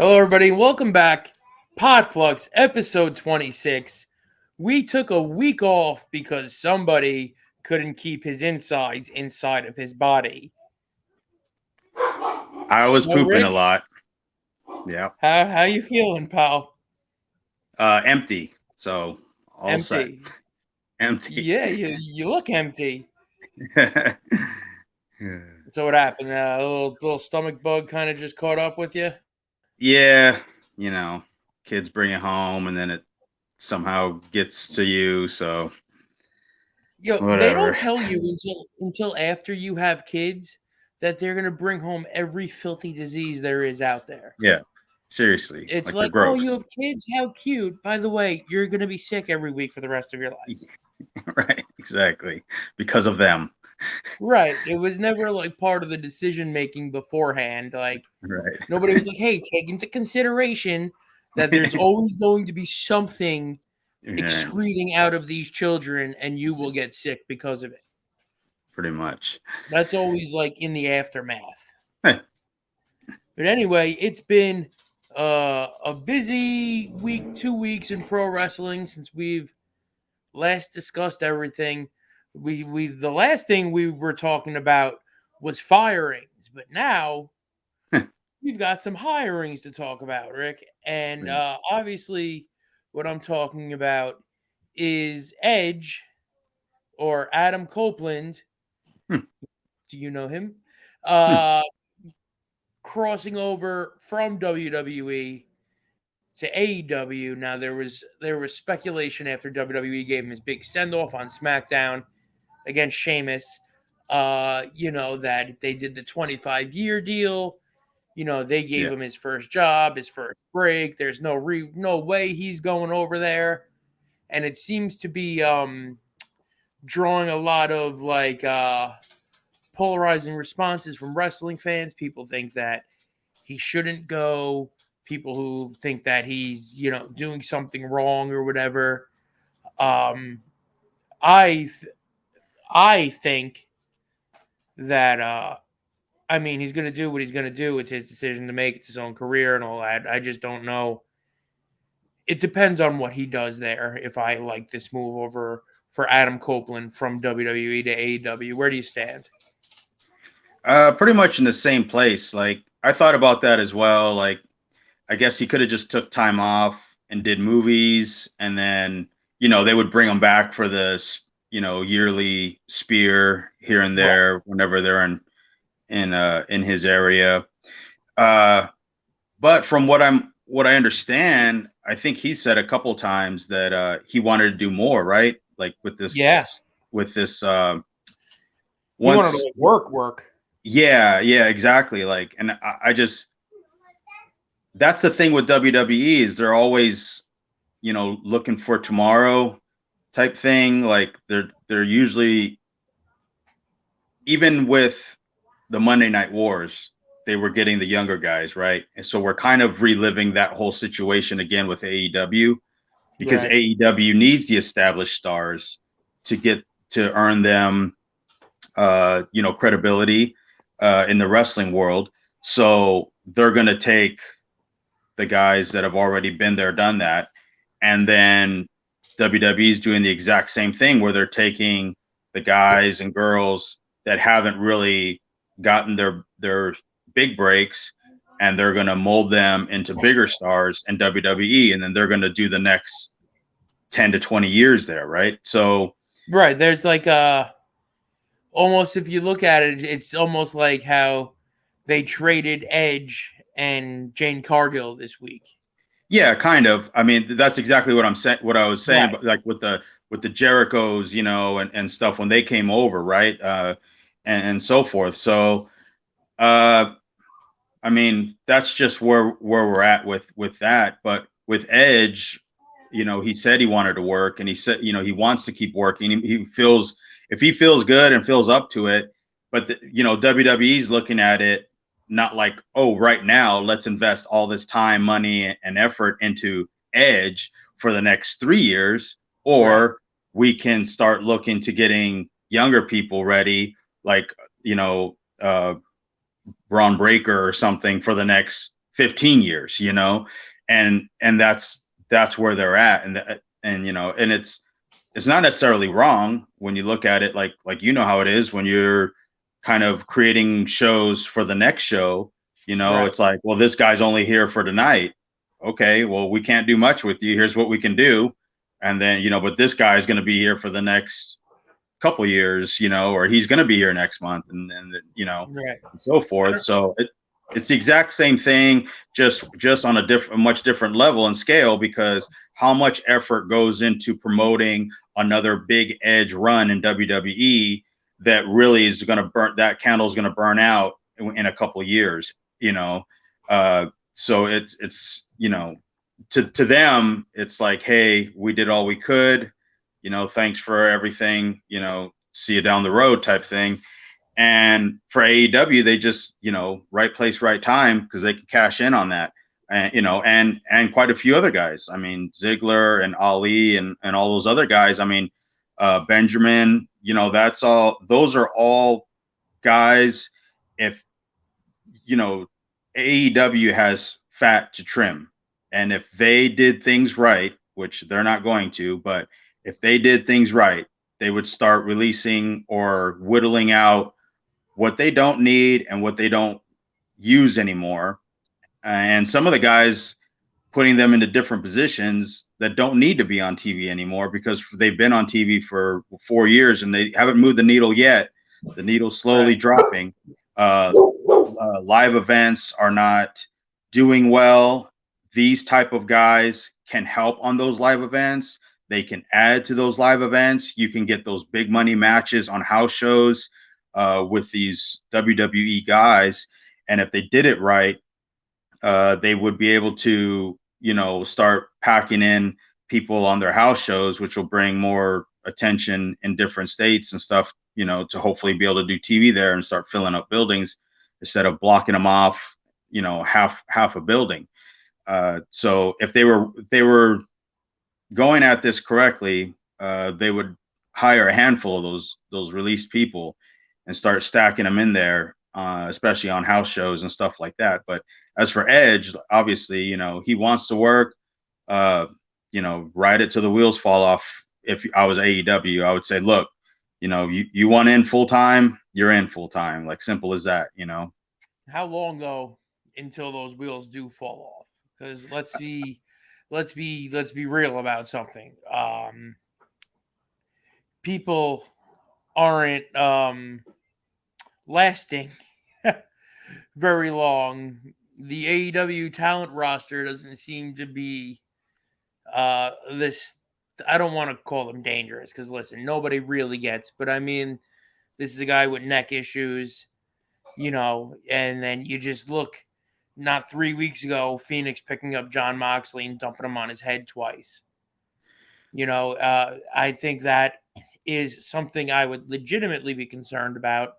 Hello, everybody. Welcome back. Podfluxxx, episode 26. We took a week off because somebody couldn't keep his insides inside of his body. I was So, pooping a Rick, lot. Yeah. how you feeling, pal? Empty. So all set. Empty. Empty. Yeah, you look empty. So what happened? A little stomach bug kind of just caught up with you? Yeah. You know, kids bring it home and then it somehow gets to you. So Yo, they don't whatever. tell you until after you have kids that they're gonna bring home every filthy disease there is out there. Yeah. Seriously. It's Like they're like, "Oh, you gross. have kids? How cute. By the way, you're gonna be sick every week for the rest of your life." Right. Exactly. Because of them. Right. It was never, like, part of the decision making beforehand, like, nobody Right. was like, "Hey, take into consideration that there's always going to be something Yeah. excreting out of these children, and you will get sick because of it." Pretty much. That's always, like, in the aftermath. Hey. But anyway, it's been, a busy week, 2 weeks in pro wrestling since we've last discussed everything. We the last thing we were talking about was firings, but now we've got some hirings to talk about, Rick. And obviously, what I'm talking about is Edge or Adam Copeland. Hmm. Do you know him? Hmm. Uh, Crossing over from WWE to AEW. Now there was speculation after WWE gave him his big send off on SmackDown against Sheamus. That they did the 25-year deal. They gave Yeah. him his first job, his first break. There's no way he's going over there, and it seems to be drawing a lot of polarizing responses from wrestling fans. People think that he shouldn't go. People who think that he's doing something wrong or whatever. Um, I th- I think that I mean he's going to do what he's going to do. It's his decision to make. It's his own career and all that. I just don't know. It depends on what he does there. If I like this move over for Adam Copeland from WWE to AEW, where do you stand? Pretty much in the same place. Like I thought about that as well. Like I guess he could have just took time off and did movies, and then they would bring him back for this yearly spear here and Right. there whenever they're in his area. Uh, but from what I understand, I think he said a couple times that he wanted to do more, right? Like Yeah. with this He wanted to once. work. Yeah, yeah, exactly. Like, and I just that's the thing with WWE is they're always looking for tomorrow type thing. Like they're usually, even with the Monday Night Wars, they were getting the younger guys, right? And so we're kind of reliving that whole situation again with AEW, because Right. AEW needs the established stars to get to earn them credibility in the wrestling world. So they're going to take the guys that have already been there, done that. And then WWE is doing the exact same thing where they're taking the guys and girls that haven't really gotten their big breaks, and they're going to mold them into bigger stars in WWE, and then they're going to do the next 10 to 20 years there, right? So Right. There's almost, if you look at it, it's almost like how they traded Edge and Jane Cargill this week. yeah, kind of. I mean, that's exactly what I'm saying. What I was saying, Right. but like with the Jerichos, and stuff when they came over, right, and so forth. So, uh, I mean, that's just where we're at with that. But with Edge, he said he wanted to work, and he said, he wants to keep working. He feels, if he feels good and feels up to it. But WWE's looking at it not like, oh, right now let's invest all this time, money, and effort into Edge for the next 3 years, Right. or we can start looking to getting younger people ready, like Braun Breaker or something for the next 15 years, you know, and that's where they're at, and you know, and it's not necessarily wrong when you look at it like you know how it is when you're kind of creating shows for the next show, you know, Right. it's like, well, this guy's only here for tonight. Okay, well, we can't do much with you. Here's what we can do. And then, you know, but this guy's going to be here for the next couple years, you know, or he's going to be here next month, and then, you know, Right. and so forth. So it's the exact same thing, just on a much different level and scale, because how much effort goes into promoting another big Edge run in WWE that really is going to burn, that candle is going to burn out in a couple of years, you know. So it's you know, to them it's like, hey, we did all we could, you know, thanks for everything, you know, see you down the road type thing. And for AEW, they just, you know, right place, right time, because they can cash in on that. And, you know, and quite a few other guys. I mean, Ziggler and Ali and all those other guys. I mean, Benjamin, you know, those are all guys. If, you know, AEW has fat to trim. And if they did things right, which they're not going to, but if they did things right, they would start releasing or whittling out what they don't need and what they don't use anymore. And some of the guys putting them into different positions that don't need to be on TV anymore because they've been on TV for 4 years and they haven't moved the needle yet. The needle's slowly dropping. Live events are not doing well. These type of guys can help on those live events. They can add to those live events. You can get those big money matches on house shows with these WWE guys. And if they did it right, they would be able to, you know, start packing in people on their house shows, which will bring more attention in different states and stuff, you know, to hopefully be able to do TV there and start filling up buildings instead of blocking them off, you know, half a building. So if they were going at this correctly, they would hire a handful of those released people and start stacking them in there, especially on house shows and stuff like that. But as for Edge, obviously, you know, he wants to work. You know, ride it till the wheels fall off. If I was AEW, I would say, look, you know, you want in full time, you're in full time. Like, simple as that, you know. How long though until those wheels do fall off? Because let's be real about something. People aren't lasting very long. The AEW talent roster doesn't seem to be this. I don't want to call them dangerous because listen, nobody really gets. But I mean, this is a guy with neck issues, you know, and then you just look. Not 3 weeks ago, Phoenix picking up John Moxley and dumping him on his head twice. You know, I think that is something I would legitimately be concerned about.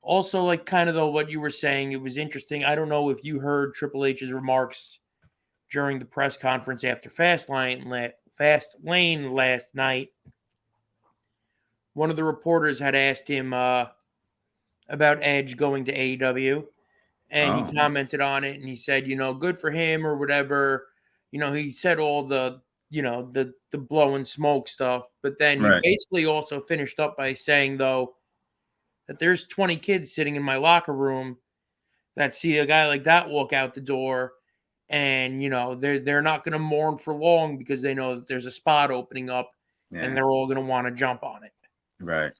Also, like kind of though what you were saying, it was interesting. I don't know if you heard Triple H's remarks during the press conference after Fastlane last night. One of the reporters had asked him about Edge going to AEW, and he commented on it, and he said, you know, good for him or whatever. You know, he said all the, you know, the blowing smoke stuff, but then he basically also finished up by saying, though, that there's 20 kids sitting in my locker room that see a guy like that walk out the door, and you know they're not going to mourn for long because they know that there's a spot opening up, and they're all going to want to jump on it. Right.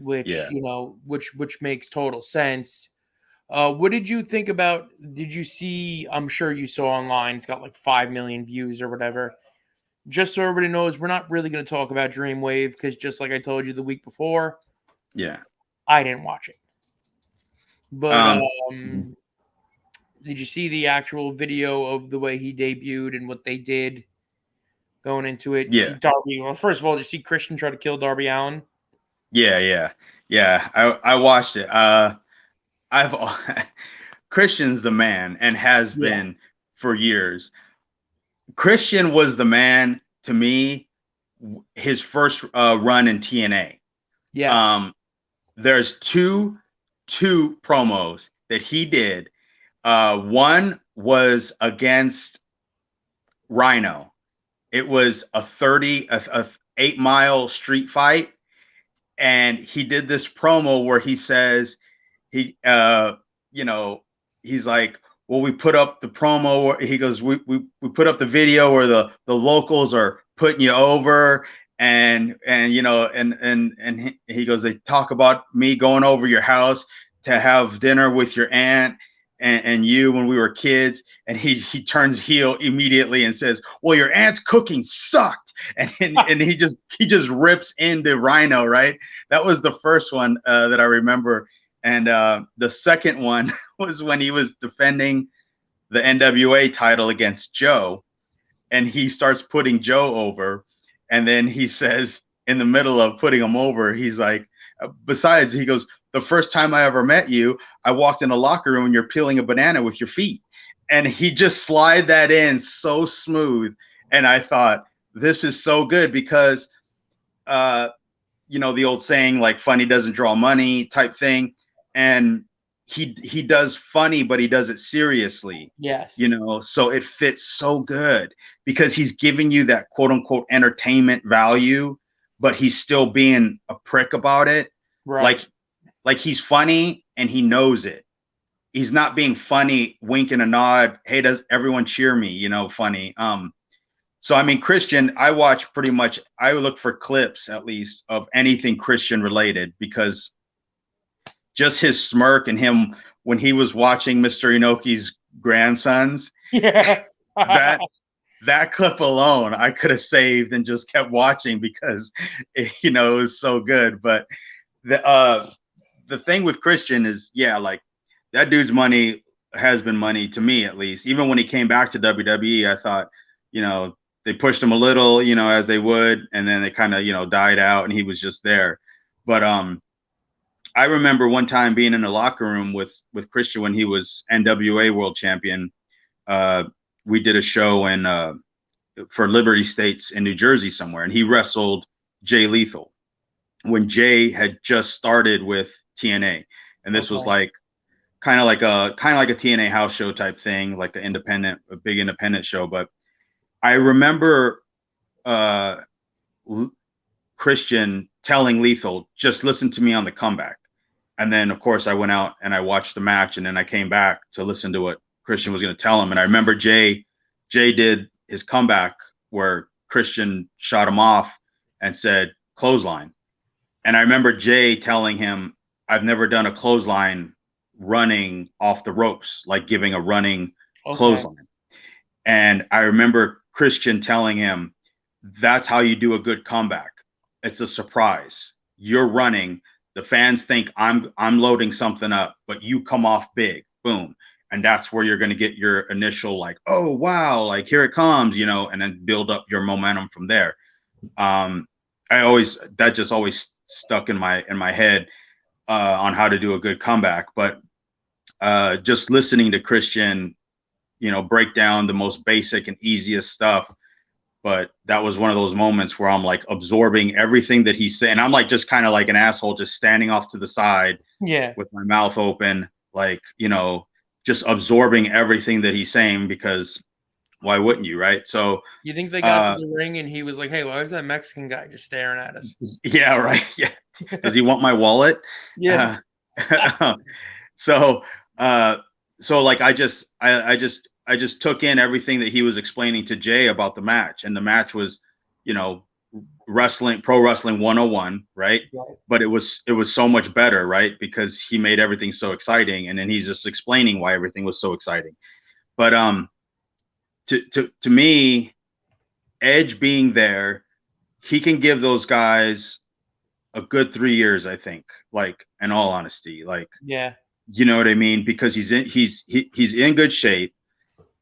Which you know, which makes total sense. What did you think about? Did you see? I'm sure you saw online. It's got like 5 million views or whatever. Just so everybody knows, we're not really going to talk about Dreamwave because just like I told you the week before, I didn't watch it. But did you see the actual video of the way he debuted and what they did going into it? Yeah. See Darby. Well, first of all, did you see Christian try to kill Darby Allin? Yeah. I watched it. I've Christian's the man and has been for years. Christian was the man to me. His first run in TNA. Yes. There's two promos that he did One was against Rhino. It was a 8-mile street fight, and he did this promo where he says you know, he's like, well, we put up the promo. He goes, we put up the video where the locals are putting you over, and you know, and he goes, they talk about me going over your house to have dinner with your aunt and you when we were kids, and he turns heel immediately and says, well, your aunt's cooking sucked, and he just rips into Rhino, right? That was the first one that I remember. And the second one was when he was defending the NWA title against Joe, and he starts putting Joe over, and then he says in the middle of putting him over, he's like, besides, he goes, the first time I ever met you, I walked in a locker room and you're peeling a banana with your feet. And he just slid that in so smooth. And I thought, this is so good because, you know, the old saying, like, funny doesn't draw money type thing. And he does funny, but he does it seriously. Yes. You know, so it fits so good because he's giving you that quote unquote entertainment value, but he's still being a prick about it. Right. Like he's funny and he knows it. He's not being funny, wink and a nod. Hey, does everyone cheer me? You know, funny. So I mean, Christian, I watch pretty much. I look for clips at least of anything Christian related because just his smirk and him when he was watching Mr. Inoki's grandsons. Yeah. that clip alone I could have saved and just kept watching because it was so good. But the thing with Christian is, yeah, like that dude's money has been money to me, at least. Even when he came back to WWE, I thought, they pushed him a little, as they would, and then they kind of, died out and he was just there. But I remember one time being in the locker room with Christian when he was NWA World Champion. We did a show for Liberty States in New Jersey somewhere, and he wrestled Jay Lethal when Jay had just started with TNA, and this was like kind of like a TNA house show type thing, like a big independent show. But I remember Christian telling Lethal, just listen to me on the comeback. And then, of course, I went out and I watched the match, and then I came back to listen to what Christian was going to tell him. And I remember Jay did his comeback where Christian shot him off and said, clothesline. And I remember Jay telling him, I've never done a clothesline running off the ropes, like giving a running clothesline. And I remember Christian telling him, that's how you do a good comeback. It's a surprise. You're running. The fans think I'm loading something up, but you come off big, boom. And that's where you're going to get your initial, like, oh, wow, like here it comes, and then build up your momentum from there. That just always stuck in my head on how to do a good comeback. But just listening to Christian, break down the most basic and easiest stuff. But that was one of those moments where I'm like absorbing everything that he's saying. I'm like just kind of like an asshole, just standing off to the side, with my mouth open, like, just absorbing everything that he's saying, because why wouldn't you, right? So you think they got to the ring and he was like, hey, why is that Mexican guy just staring at us? Yeah, right. Yeah. Does he want my wallet? Yeah. So like I just took in everything that he was explaining to Jay about the match, and the match was, pro wrestling 101, right? But it was so much better, right? Because he made everything so exciting, and then he's just explaining why everything was so exciting. But to me, Edge being there, he can give those guys a good 3 years, I think, like, in all honesty, like, yeah, you know what I mean? Because he's in good shape.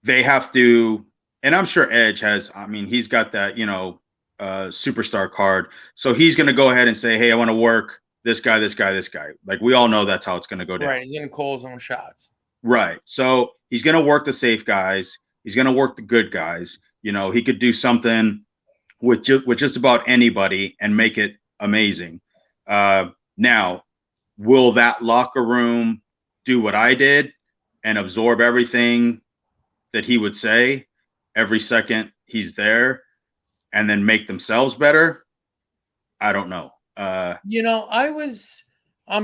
They have to, and I'm sure Edge has, he's got that, superstar card. So he's going to go ahead and say, hey, I want to work this guy. Like, we all know that's how it's going to go down. Right. He's going to call his own shots. Right. So he's going to work the safe guys. He's going to work the good guys. He could do something with just about anybody and make it amazing. Now, will that locker room do what I did? and absorb everything that he would say every second he's there and then make themselves better. I don't know. I'm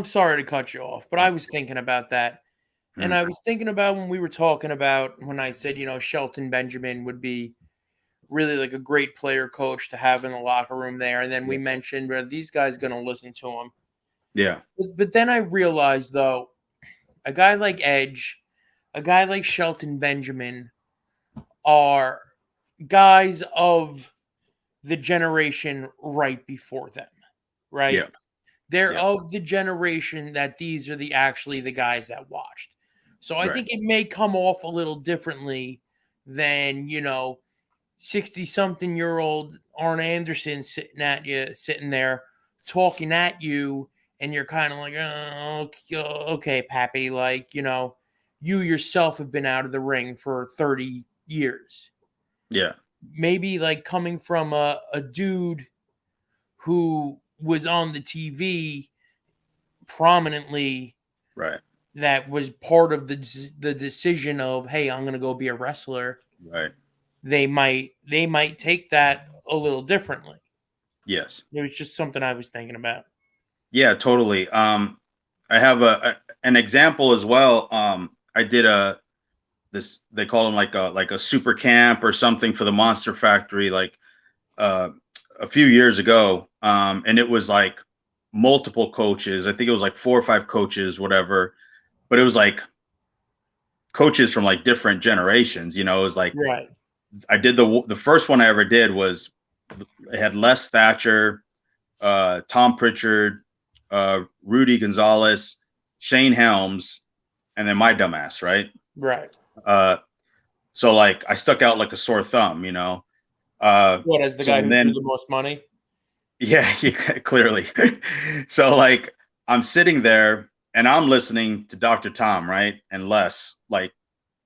sorry to cut you off, but I was thinking about that. And I was thinking about when we were talking about when I said, Shelton Benjamin would be really like a great player coach to have in the locker room there. And then we mentioned, are these guys going to listen to him? Yeah. But then I realized, though, a guy like Edge, a guy like Shelton Benjamin are guys of the generation right before them, right? Yeah. They're Yeah. of the generation that these are actually the guys that watched. So I Right. think it may come off a little differently than, 60-something-year-old Arn Anderson sitting there talking at you, and you're kind of like, oh, okay, Pappy, like, you yourself have been out of the ring for 30 years. Yeah. Maybe like coming from a dude who was on the TV prominently, Right. that was part of the decision of, hey, I'm going to go be a wrestler. Right. They might take that a little differently. Yes. It was just something I was thinking about. Yeah, totally. I have an example as well. I did they call them like a super camp or something for the Monster Factory, like uh, a few years ago. And it was like multiple coaches. I think it was like 4 or 5 coaches, whatever. But it was like coaches from like different generations. It was like Right. I did the first one I ever did was it had Les Thatcher, Tom Pritchard, Rudy Gonzalez, Shane Helms, and then my dumbass, right? Right. So like I stuck out like a sore thumb, What, as the So guy who then, drew the most money? yeah, clearly. So like I'm sitting there and I'm listening to Dr. Tom, right? And Les like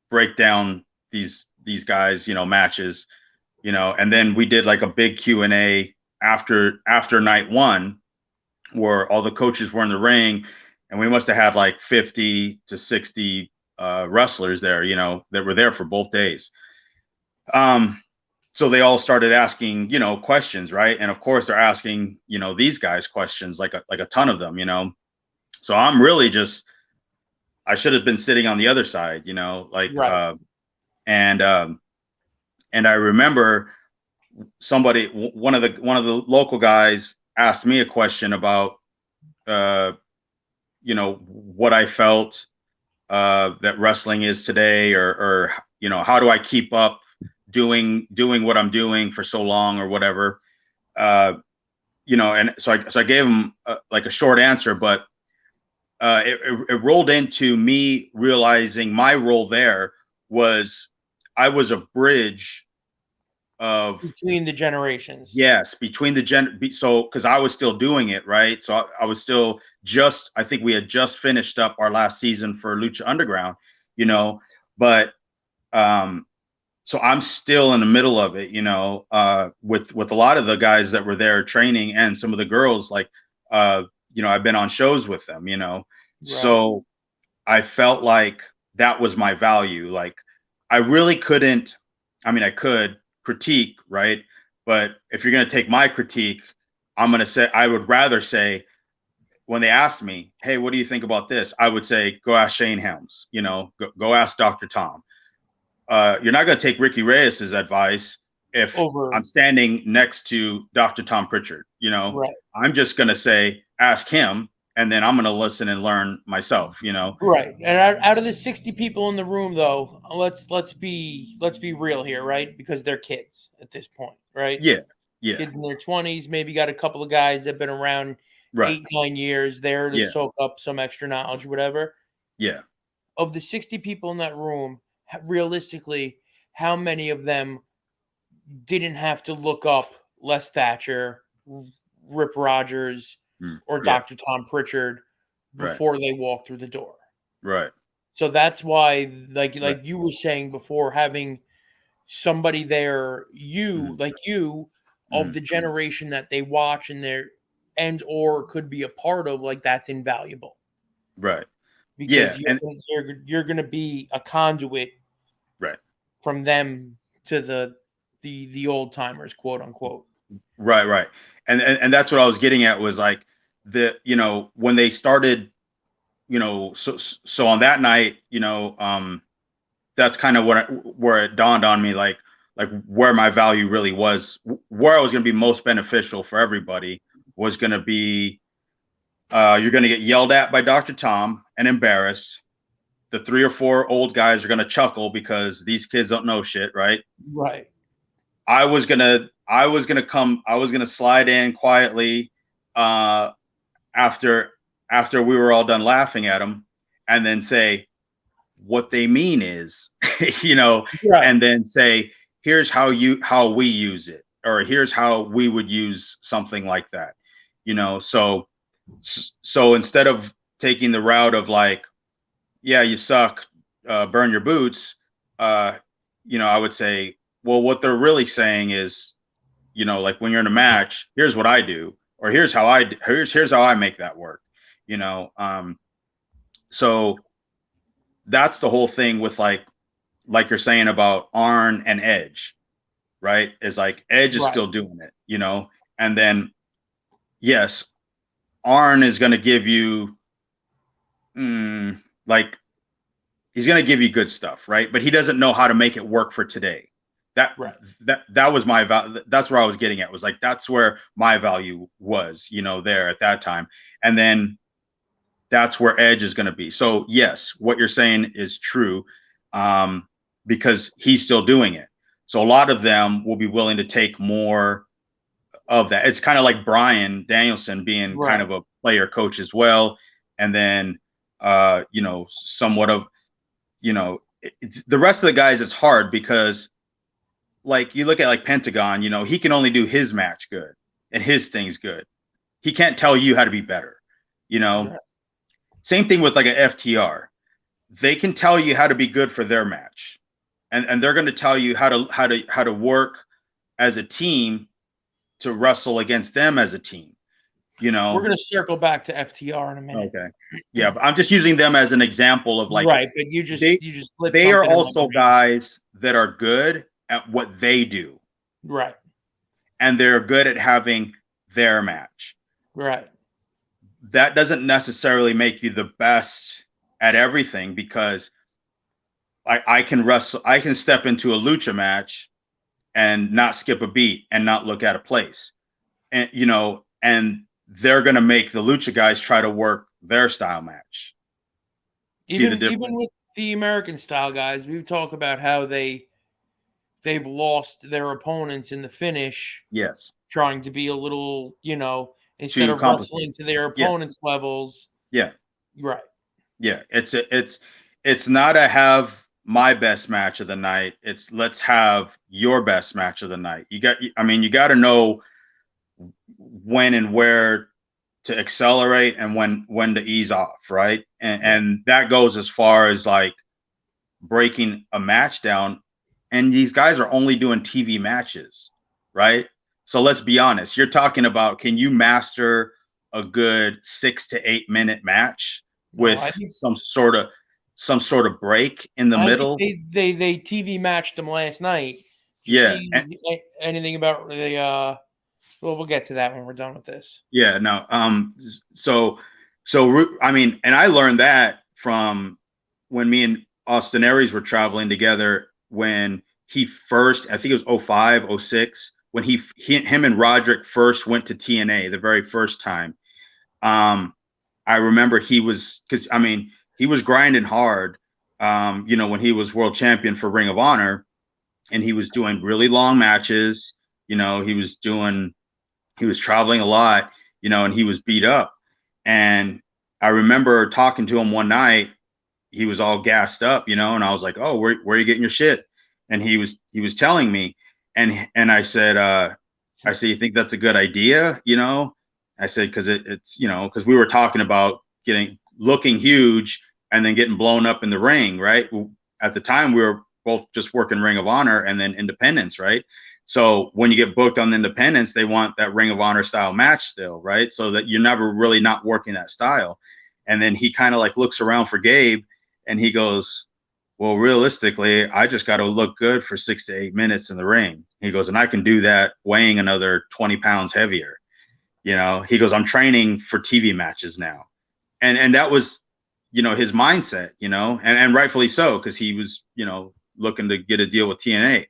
break down these guys, matches, and then we did like a big Q&A after night one where all the coaches were in the ring, and we must have had like 50 to 60 wrestlers there, that were there for both days. So they all started asking, questions, right? And of course they're asking, these guys questions, like a ton of them, So I'm really I should have been sitting on the other side, like Right. and I remember one of the local guys asked me a question about what I felt that wrestling is today, or how do I keep up doing what I'm doing for so long or whatever. And so I gave him like a short answer, but it rolled into me realizing my role there was I was a bridge of Between the generations. yes, between so because I was still doing it, right? So I was still I think we had just finished up our last season for Lucha Underground, but so I'm still in the middle of it, with a lot of the guys that were there training and some of the girls, like I've been on shows with them, Right. So I felt like that was my value. Like I really couldn't, I could critique, right? But if you're going to take my critique, I would rather say, when they asked me, hey, what do you think about this? I would say, go ask Shane Helms, go ask Dr. Tom. You're not going to take Ricky Reyes' advice if I'm standing next to Dr. Tom Pritchard, Right. I'm just going to say, ask him, and then I'm going to listen and learn myself, Right. And out of the 60 people in the room, though, let's be real here, right? Because they're kids at this point, right? Yeah. Yeah. Kids in their 20s, maybe got a couple of guys that have been around right. 8-9 years there to Yeah. soak up some extra knowledge, whatever. Yeah. Of the 60 people in that room, realistically, how many of them didn't have to look up Les Thatcher, Rip Rogers, or Yeah. Dr. Tom Pritchard Right. before they walked through the door? Right. So that's why, like Right. you were saying before, having somebody there, of the generation that they watch and or could be a part of, like, that's invaluable. Right. because Yeah, and you're going to be a conduit right. from them to the old timers, quote unquote. Right. And that's what I was getting at was like when they started, so on that night, that's kind of where it dawned on me, like where my value really was, where I was going to be most beneficial for everybody was going to be, you're going to get yelled at by Dr. Tom and embarrassed. The 3 or 4 old guys are going to chuckle because these kids don't know shit, right? Right. I was gonna slide in quietly after we were all done laughing at them, and then say what they mean is, Right. and then say, here's how we use it, or here's how we would use something like that, so instead of taking the route of like, yeah, you suck, burn your boots, I would say, well, what they're really saying is, like when you're in a match, here's what I do, or here's how I make that work, so that's the whole thing with like you're saying about Arn and Edge, right? Is like Edge is still doing it, and then yes, Arn is going to give you like, he's going to give you good stuff, right? But he doesn't know how to make it work for today. That was my value. That's where I was getting at, was like, that's where my value was, there at that time. And then that's where Edge is going to be. So yes, what you're saying is true, because he's still doing it. So a lot of them will be willing to take more of that. It's kind of like Bryan Danielson being kind of a player coach as well. And then, somewhat of, the rest of the guys, it's hard because, like, you look at like Pentagon, he can only do his match good and his things good. He can't tell you how to be better, Same thing with like a FTR. They can tell you how to be good for their match, and they're going to tell you how to work as a team to wrestle against them as a team. We're going to circle back to FTR in a minute. Okay. Yeah, but I'm just using them as an example of like, right. But they are also guys that are good at what they do. Right. And they're good at having their match. Right. That doesn't necessarily make you the best at everything, because I can step into a lucha match and not skip a beat and not look at a place. And, and they're going to make the lucha guys try to work their style match. See the difference? Even with the American style guys, we've talked about how they've lost their opponents in the finish. Yes. Trying to be a little, instead of wrestling to their opponent's levels. Yeah. Right. Yeah. It's not a have my best match of the night. It's let's have your best match of the night. You got to know when and where to accelerate and when to ease off, right? And that goes as far as like breaking a match down. And these guys are only doing TV matches, right? So let's be honest. You're talking about, can you master a good 6 to 8 minute match with some sort of break in the middle? They TV matched them last night. See anything about the well, we'll get to that when we're done with this. Yeah, no. So I mean, and I learned that from when me and Austin Aries were traveling together, when he first, I think it was 05, 06, when him and Roderick first went to TNA the very first time. I remember he was grinding hard, when he was world champion for Ring of Honor, and he was doing really long matches. He was traveling a lot, and he was beat up. And I remember talking to him one night. He was all gassed up, and I was like, "Oh, where are you getting your shit?" And he was telling me, and I said, you think that's a good idea? I said, because it's because we were talking about looking huge and then getting blown up in the ring, right? At the time, we were both just working Ring of Honor and then Independence, right? So when you get booked on Independence, they want that Ring of Honor style match still, right? So that you're never really not working that style. And then he kind of like looks around for Gabe and he goes, well, realistically, I just got to look good for 6 to 8 minutes in the ring. He goes, and I can do that weighing another 20 pounds heavier. He goes, I'm training for TV matches now. And that was, his mindset, and rightfully so, because he was, looking to get a deal with TNA.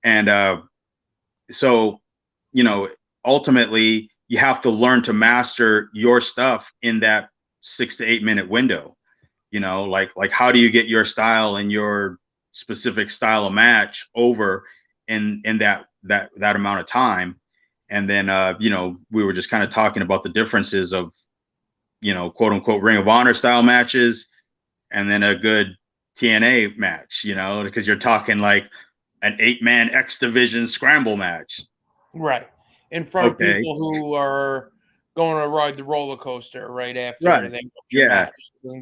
And so, ultimately, you have to learn to master your stuff in that 6 to 8 minute window. Like how do you get your style and your specific style of match over in that amount of time? And then we were just kind of talking about the differences of quote unquote Ring of Honor style matches and then a good TNA match, because you're talking like an 8-man X Division scramble match. Right. In front of people who are going to ride the roller coaster right after they match.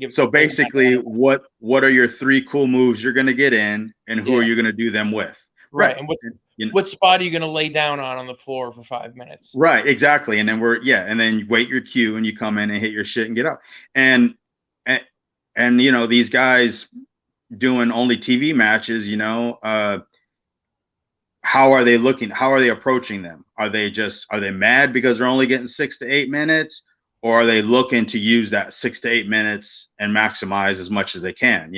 So basically, what are your 3 cool moves you're going to get in, and who are you going to do them with? Right. And what spot are you going to lay down on the floor for 5 minutes? Right. Exactly. And then and then you wait your cue and you come in and hit your shit and get up. And these guys doing only TV matches, how are they looking? How are they approaching them? Are they mad because they're only getting 6 to 8 minutes, or are they looking to use that 6 to 8 minutes and maximize as much as they can?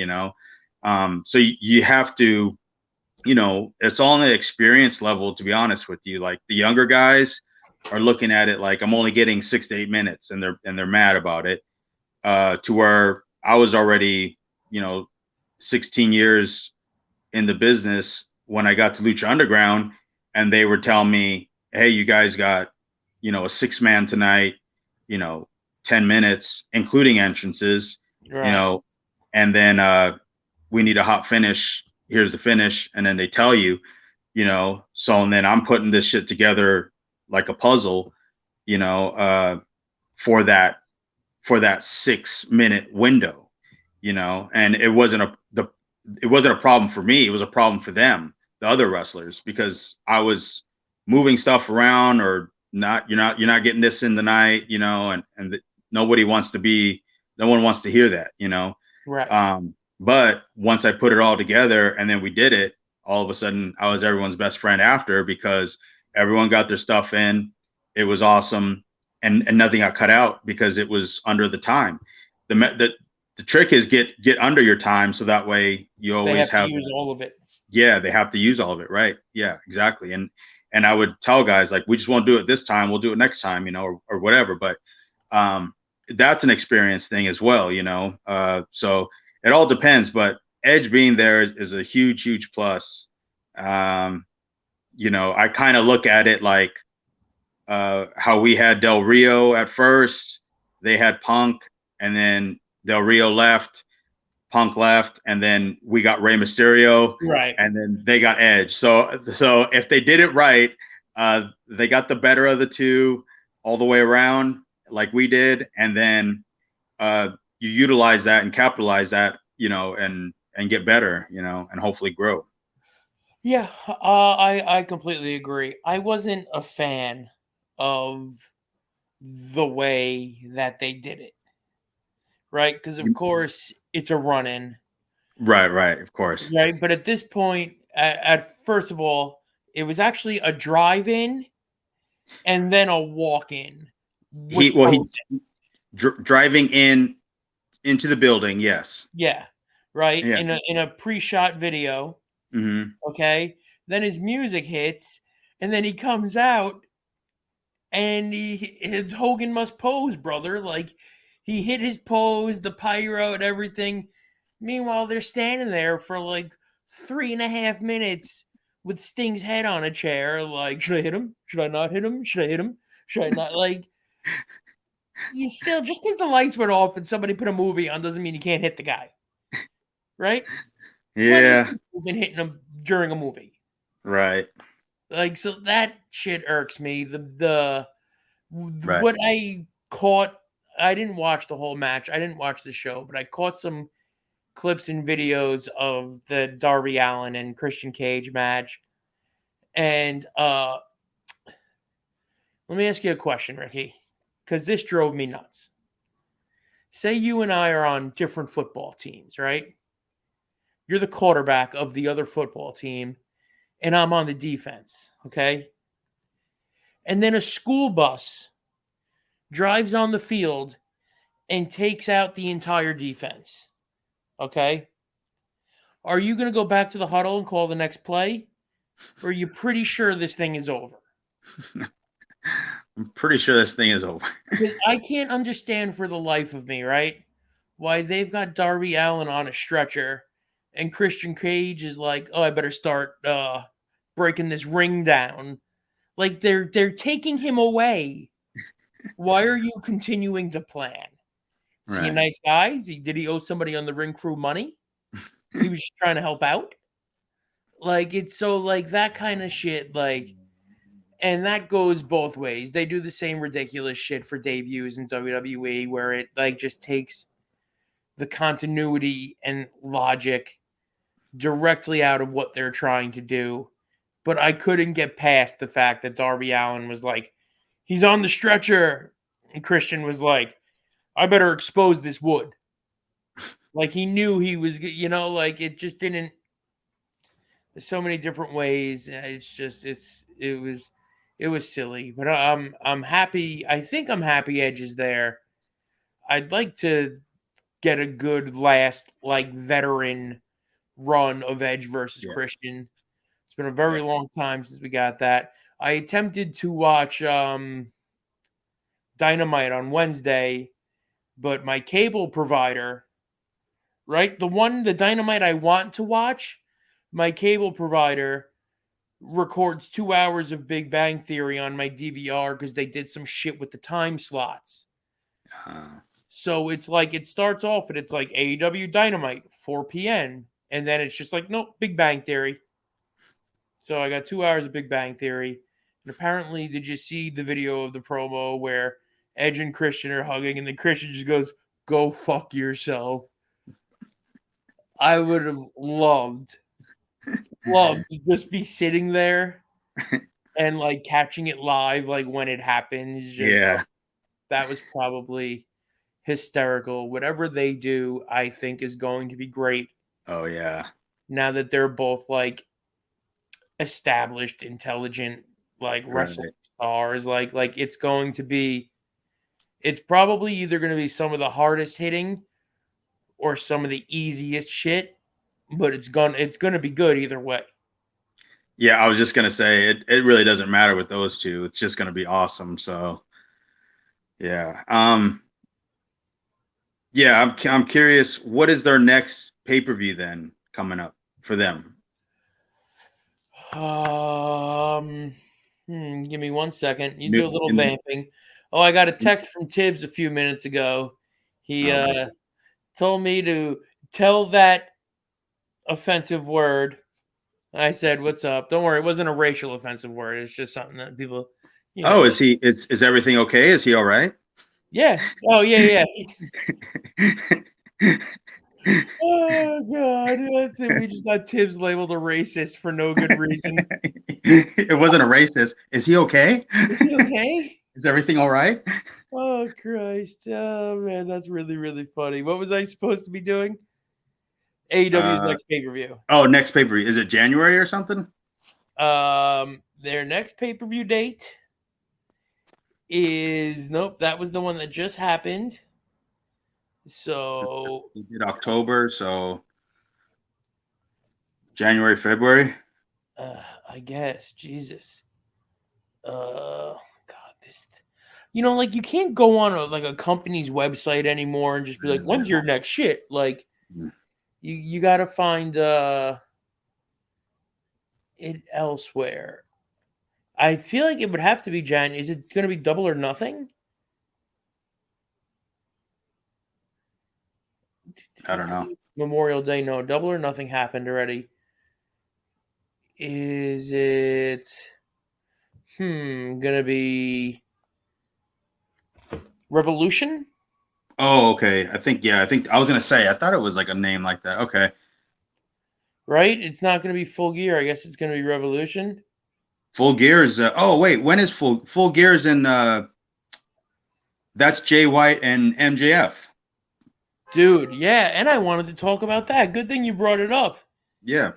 So you have to, it's all on the experience level, to be honest with you. Like the younger guys are looking at it like I'm only getting 6 to 8 minutes, and they're mad about it. To where I was already, 16 years in the business when I got to Lucha Underground, and they were telling me, hey, you guys got, a 6-man tonight, 10 minutes, including entrances, and then we need a hot finish. Here's the finish. And then they tell you, and then I'm putting this shit together like a puzzle, for that 6-minute window, and it wasn't a problem for me. It was a problem for them, the other wrestlers, because I was moving stuff around or not. You're not getting this in the night, and no one wants to hear that, Right. But once I put it all together and then we did it, all of a sudden I was everyone's best friend after, because everyone got their stuff in. It was awesome, and nothing got cut out because it was under the time. The trick is get under your time, so that way you always have to use all of it. Yeah, they have to use all of it, right? Yeah, exactly. And I would tell guys, like, we just won't do it this time, we'll do it next time, or whatever. But that's an experience thing as well, so it all depends. But Edge being there is a huge plus. I kind of look at it like how we had Del Rio at first. They had Punk, and then Del Rio left, Punk left, and then we got Rey Mysterio, right? And then they got Edge. So if they did it right, they got the better of the two all the way around, like we did, and then you utilize that and capitalize that, and get better, and hopefully grow. Yeah, I completely agree. I wasn't a fan of the way that they did it, right? Because of course it's a run-in. Right, of course. Right, but at this point, at first of all, it was actually a drive-in and then a walk-in. He's driving into the building, yes. Yeah, right. Yeah. In a pre-shot video. Mm-hmm. Okay, then his music hits, and then he comes out, and his Hogan must pose, brother. Like, he hit his pose, the pyro and everything. Meanwhile, they're standing there for like 3.5 minutes with Sting's head on a chair. Like, should I hit him? Should I not hit him? Should I hit him? Should I not? Like, you still, just because the lights went off and somebody put a movie on doesn't mean you can't hit the guy. Right? Yeah. Plenty of people been hitting him during a movie. Right. Like, so that shit irks me. Right. What I caught, I didn't watch the whole match. I didn't watch the show, but I caught some clips and videos of the Darby Allin and Christian Cage match. And let me ask you a question, Ricky, because this drove me nuts. say you and I are on different football teams, right? You're the quarterback of the other football team, and I'm on the defense, okay? And then a school bus drives on the field and takes out the entire defense, okay? Are you going to go back to the huddle and call the next play? Or are you pretty sure this thing is over? I'm pretty sure this thing is over. Because I can't understand for the life of me, right? Why they've got Darby Allin on a stretcher and Christian Cage is like, oh, I better start breaking this ring down. Like they're taking him away. Why are you continuing to plan? Is he a Right. nice guy? Did he owe somebody on the ring crew money? He was just trying to help out. Like it's so like that kind of shit. Like, and that goes both ways. They do the same ridiculous shit for debuts in WWE where it like just takes the continuity and logic directly out of what they're trying to do. But I couldn't get past the fact that Darby Allin was like, he's on the stretcher. And Christian was like, I better expose this wood. Like he knew he was, like it just didn't. There's so many different ways. It's just, it was silly. But I'm happy. I think I'm happy Edge is there. I'd like to get a good last like veteran run of Edge versus Christian. It's been a very long time since we got that. I attempted to watch Dynamite on Wednesday, but my cable provider, right, the Dynamite I want to watch, my cable provider records 2 hours of Big Bang Theory on my DVR because they did some shit with the time slots. So it's like it starts off and it's like AEW Dynamite 4 p.m. and then it's just like, nope, Big Bang Theory. So I got 2 hours of Big Bang Theory. And apparently, did you see the video of the promo where Edge and Christian are hugging and then Christian just goes, go fuck yourself? I would have loved to just be sitting there and like catching it live, like when it happens. Just like, that was probably hysterical. Whatever they do, I think is going to be great. Oh yeah. Now that they're both like established, intelligent, like wrestling stars, like it's going to be. It's probably either going to be some of the hardest hitting or some of the easiest shit, but it's gonna be good either way. Yeah, I was just gonna say it really doesn't matter with those two. It's just gonna be awesome. So yeah. Yeah, I'm curious, what is their next pay-per-view then coming up for them? Give me 1 second. You do a little vamping. Oh, I got a text from Tibbs a few minutes ago. He told me to tell that offensive word. I said, "What's up?" Don't worry, it wasn't a racial offensive word. It's just something that people. Oh, is everything okay? Is he all right? Yeah. Oh, yeah. Oh God, that's it. We just got Tibbs labeled a racist for no good reason. It wasn't a racist. Is he okay? Is he okay? Is everything all right? Oh Christ! Oh man, that's really really funny. What was I supposed to be doing? AEW's next pay-per-view. Oh, next pay-per-view. Is it January or something? Their next pay-per-view date is that was the one that just happened. So he did October, so January, February. I guess. Jesus. God, this. Like you can't go on a company's website anymore and just be like, "When's your next shit?" Like, you got to find it elsewhere. I feel like it would have to be January. Is it going to be Double or Nothing? I don't know. Memorial Day, no. Double or Nothing happened already. Is it gonna be Revolution? Oh, okay. I think I was gonna say I thought it was like a name like that. Okay. Right? It's not gonna be Full Gear. I guess it's gonna be Revolution. Full Gear is oh wait, when is Full Gear is in that's Jay White and MJF. Dude, yeah, and I wanted to talk about that. Good thing you brought it up. Yeah.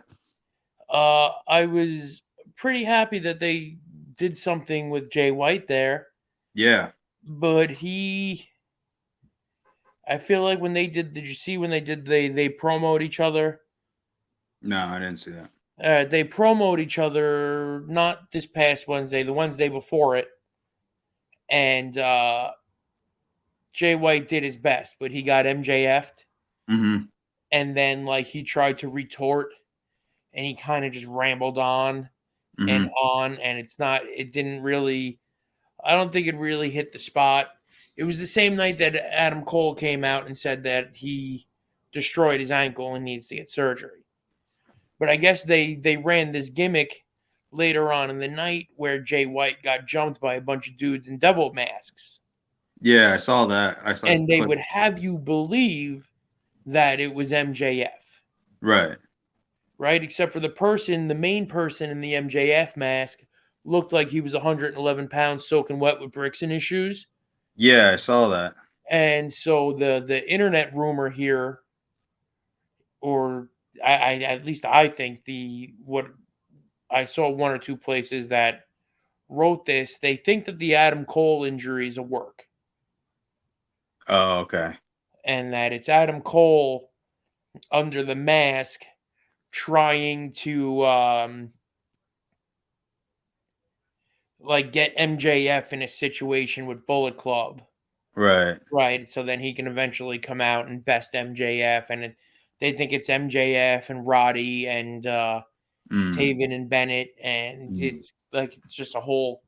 I was pretty happy that they did something with Jay White there, Yeah. but I feel like when did you see when they promote each other? No, I didn't see that. They promote each other not this past Wednesday, the Wednesday before it, and Jay White did his best, but he got MJF'd, Mm-hmm. and then like he tried to retort, and he kind of just rambled Mm-hmm. on, and it didn't really. I don't think it really hit the spot. It was the same night that Adam Cole came out and said that he destroyed his ankle and needs to get surgery. But I guess they ran this gimmick later on in the night where Jay White got jumped by a bunch of dudes in devil masks. Yeah, I saw that. I saw And the they clip. would have you believe that it was MJF, Right. right? Except for the main person in the MJF mask looked like he was 111 pounds soaking wet with bricks in his shoes. Yeah, I saw that. And so the internet rumor here, or I at least I think the what I saw one or two places that wrote this, they think that the Adam Cole injury is a work, Oh, okay. and that it's Adam Cole under the mask trying to like get MJF in a situation with Bullet Club. Right. Right. So then he can eventually come out and best MJF. They think it's MJF and Roddy and Mm. Taven and Bennett. And Mm. it's just a whole,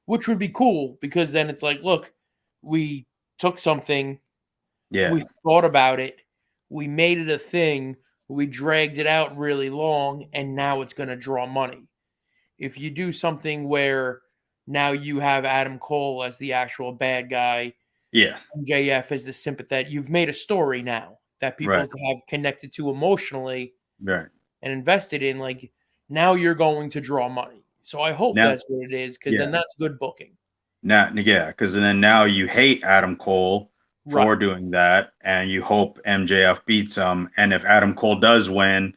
which would be cool because then it's like, look, we took something, Yeah. we thought about it, we made it a thing, we dragged it out really long, and now it's going to draw money. If you do something where now you have Adam Cole as the actual bad guy, Yeah. MJF as the sympathetic, you've made a story now that people Right. have connected to emotionally Right. and invested in. Like now you're going to draw money. So I hope Now, that's what it is because then yeah. that's good booking. Now, yeah, because then now you hate Adam Cole Right. for doing that, and you hope MJF beats him. And if Adam Cole does win,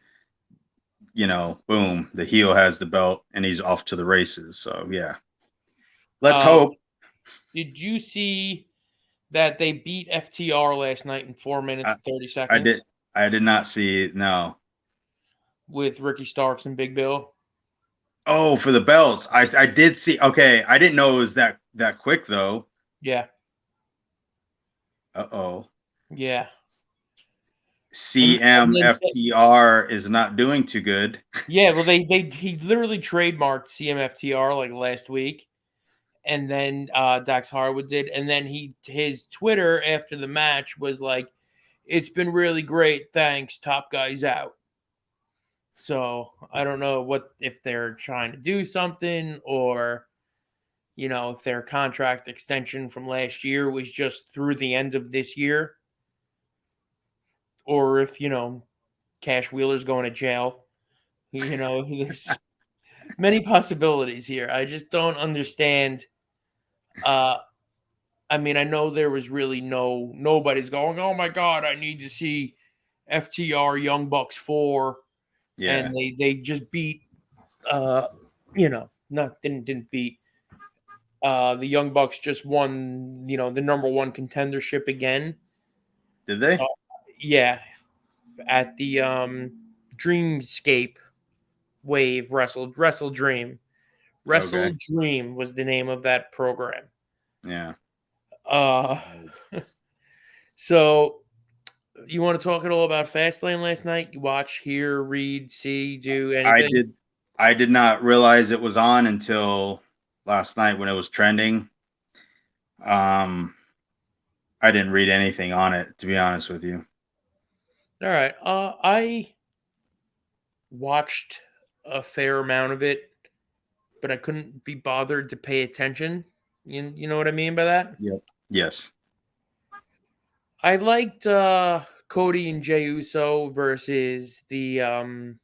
boom, the heel has the belt and he's off to the races. So yeah, let's Uh, hope. did you see that they beat FTR last night in 4 minutes I, and 30 I seconds did. I did not see it. No. with Ricky Starks and Big Bill? Oh, for the belts, I did see. Okay, I didn't know it was that quick though. Yeah. Uh-oh. Yeah. And then CMFTR is not doing too good. yeah, well he literally trademarked CMFTR like last week. And then Dax Harwood did, and then his Twitter after the match was like, "It's been really great, thanks. Top guys out." So I don't know if they're trying to do something, or if their contract extension from last year was just through the end of this year, or if Cash Wheeler's going to jail. There's many possibilities here. I just don't understand. Uh, I mean, I know there was really nobody's going, "Oh my god, I need to see FTR Young Bucks 4." Yeah. And they just beat not didn't beat the Young Bucks just won, the number 1 contendership again. Did So they? yeah, at the Dreamscape Wave Wrestle Dream. Okay. Wrestle Dream was the name of that program. Yeah. Uh so you want to talk at all about Fastlane last night? You watch, hear, read, see, do I anything? did. I did not realize it was on until last night when it was trending. Um, I didn't read anything on it, to be honest with you. All right. I watched a fair amount of it, but I couldn't be bothered to pay attention. You know what I mean by that? Yep. Yes. I liked Cody and Jey Uso versus the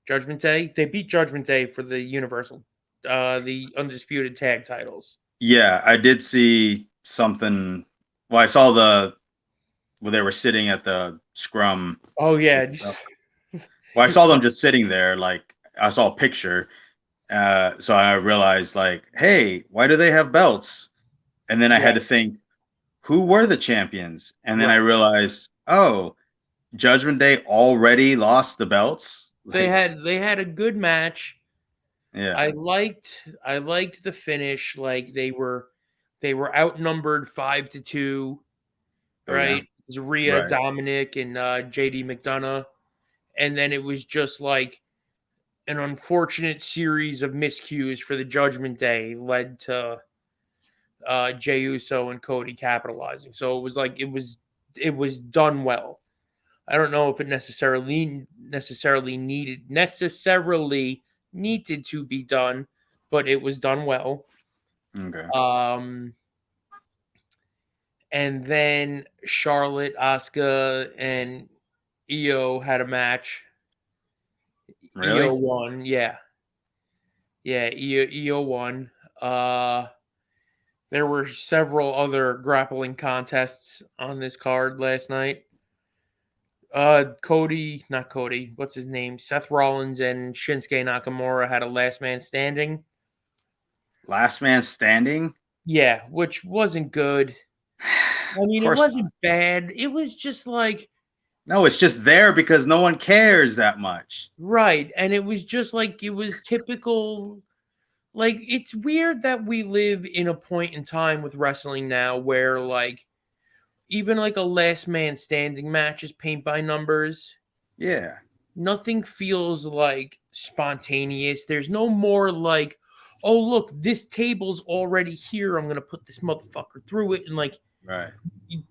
Judgment Day. They beat Judgment Day for the undisputed tag titles. Yeah, I did see something. Well, I saw where they were sitting at the scrum. Oh yeah, Well, I saw them just sitting there. Like I saw a picture, so I realized like, hey, why do they have belts? And then I yeah, had to think, who were the champions? And then I right. realized, oh, Judgment Day already lost the belts. Like, They had a good match. yeah, I liked the finish. Like they were outnumbered 5-2, oh yeah, right? It was Rhea, right, Dominic, and JD McDonough. And then it was just like an unfortunate series of miscues for the Judgment Day led to Jey Uso and Cody capitalizing. So it was like it was done well. I don't know if it necessarily needed to be done, but it was done well. okay, Um, and then Charlotte, Asuka, and Io had a match. Io really, won, yeah, yeah. Io won. Uh, there were several other grappling contests on this card last night. Not Cody, what's his name? Seth Rollins and Shinsuke Nakamura had a last man standing. last man standing. Yeah, which wasn't good. I Of mean, it course not. wasn't bad. It was just like, No, it's just there because no one cares that much. right. And it was just like, it was typical. Like, it's weird that we live in a point in time with wrestling now where, like, even like a last man standing match is paint by numbers. Yeah, Nothing feels like spontaneous. There's no more like, oh, look, this table's already here. I'm going to put this motherfucker through it. And like, right.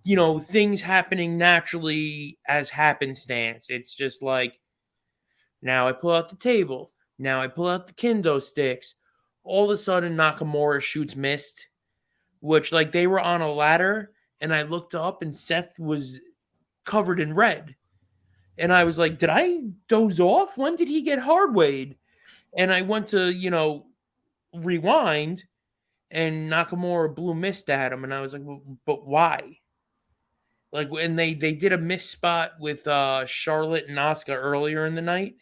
you know, things happening naturally as happenstance. It's just like, now I pull out the table. Now I pull out the kendo sticks. All of a sudden, Nakamura shoots missed, which like they were on a ladder. And I looked up and Seth was covered in red. And I was like, did I doze off? When did he get hard weighed? And I went to, rewind and Nakamura blew mist at him. And I was like, well, but why? Like when they did a miss spot with Charlotte and Asuka earlier in the night.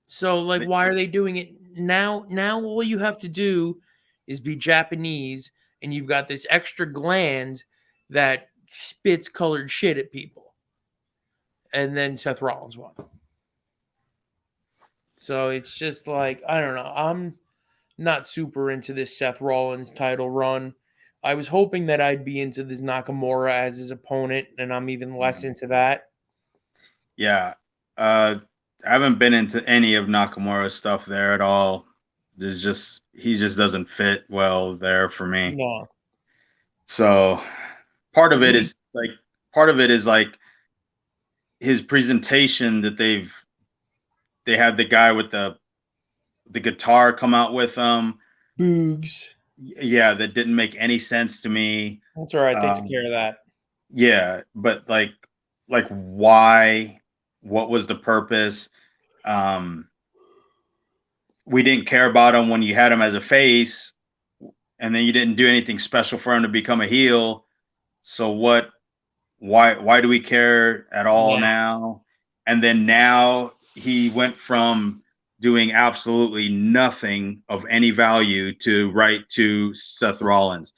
So like Th- why are they doing it now? Now all you have to do is be Japanese and you've got this extra gland that spits colored shit at people. And then Seth Rollins won. So it's just like, I don't know. I'm not super into this Seth Rollins title run. I was hoping that I'd be into this Nakamura as his opponent, and I'm even less Mhm. into that. Yeah, I haven't been into any of Nakamura's stuff there at all. There's just he just doesn't fit well there for me. No. So part of it We is like part of it is like his presentation that they had the guy with the guitar come out with him. Boogs. Yeah, that didn't make any sense to me. That's all right. They took Um, care of that. yeah, but like why? What was the purpose? Um, we didn't care about him when you had him as a face, and then you didn't do anything special for him to become a heel. So what? Why do we care at all Yeah. now? And then now he went from doing absolutely nothing of any value to right to Seth Rollins.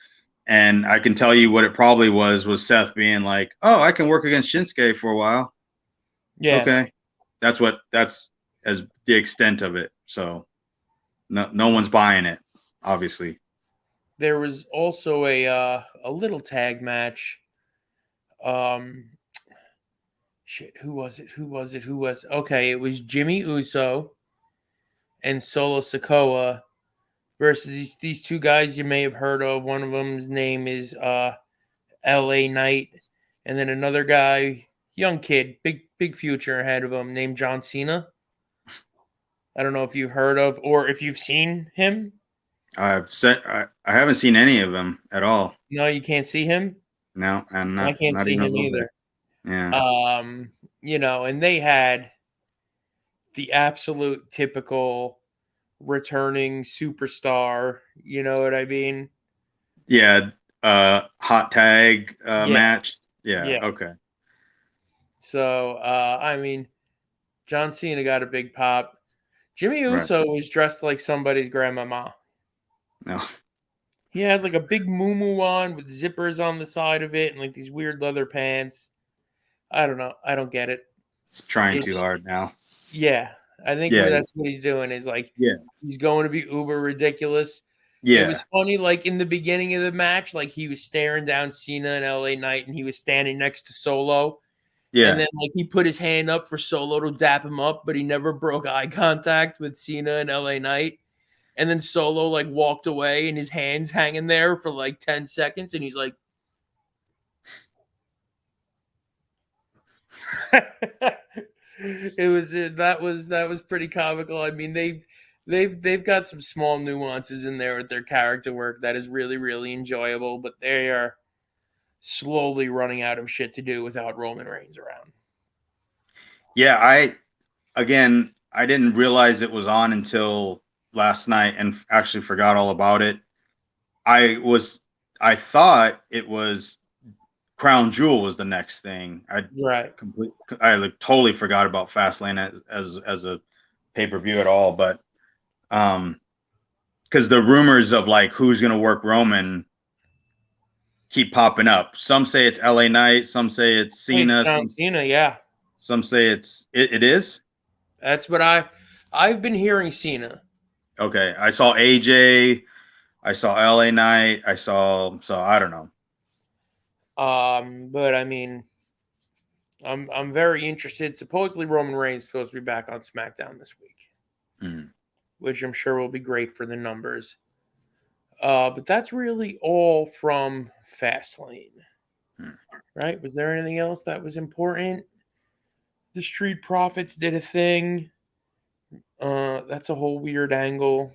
And I can tell you what it probably was Seth being like, "Oh, I can work against Shinsuke for a while." Yeah. Okay, that's as the extent of it. So no one's buying it, obviously. There was also a little tag match. Um shit, who was it? Who was it? Who was okay, it was Jimmy Uso and Solo Sikoa versus these two guys you may have heard of. One of them's name is LA Knight, and then another guy, young kid, big future ahead of him, named John Cena. I don't know if you've heard of or if you've seen him. I haven't seen any of them at all. No, you can't see him. No, and I can't not see even a him little bit. either. Yeah. And they had the absolute typical returning superstar. You know what I mean? Yeah, hot tag Yeah, match. Yeah. Yeah. Okay. So, I mean, John Cena got a big pop. Jimmy Right. Uso was dressed like somebody's grandmama. No. He had like a big muumuu on with zippers on the side of it and like these weird leather pants. I don't know. I don't get it. It's trying too It's hard now. yeah. I think Yeah. that's what he's doing is like Yeah. he's going to be uber ridiculous. It Yeah. was funny, like in the beginning of the match, like he was staring down Cena and LA Knight, and he was standing next to Solo. And Yeah. then like he put his hand up for Solo to dap him up, but he never broke eye contact with Cena and LA Knight. And then Solo like walked away and his hands hanging there for like 10 seconds, and he's like that was pretty comical. I mean, they've got some small nuances in there with their character work that is really, really enjoyable, but they are slowly running out of shit to do without Roman Reigns around. Yeah. I didn't realize it was on until last night and actually forgot all about it. I thought it was Crown Jewel was the next thing. Right. I like totally forgot about Fastlane as a pay-per-view at all. But because the rumors of like who's gonna work Roman keep popping up. Some say it's LA Knight, some say it's I think it's Cena, John Cena, yeah. some say it is. That's what I've been hearing Cena. Okay. I saw AJ, I saw LA Knight, so I don't know. But I mean, I'm very interested. Supposedly Roman Reigns is supposed to be back on SmackDown this week, which I'm sure will be great for the numbers. But that's really all from Fastlane. Right? Was there anything else that was important? The Street Profits did a thing. That's a whole weird angle.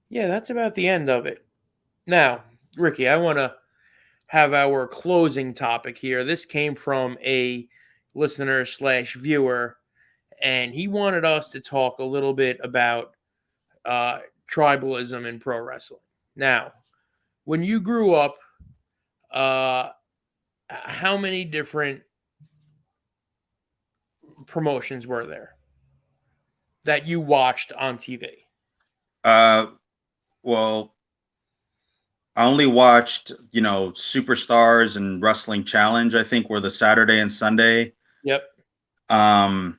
Yeah, that's about the end of it. Now, Ricky, I want to have our closing topic here. This came from a listener slash viewer, and he wanted us to talk a little bit about tribalism in pro wrestling. Now, when you grew up, how many different promotions were there that you watched on TV? Well, I only watched, Superstars and Wrestling Challenge, I think were the Saturday and Sunday. Yep. And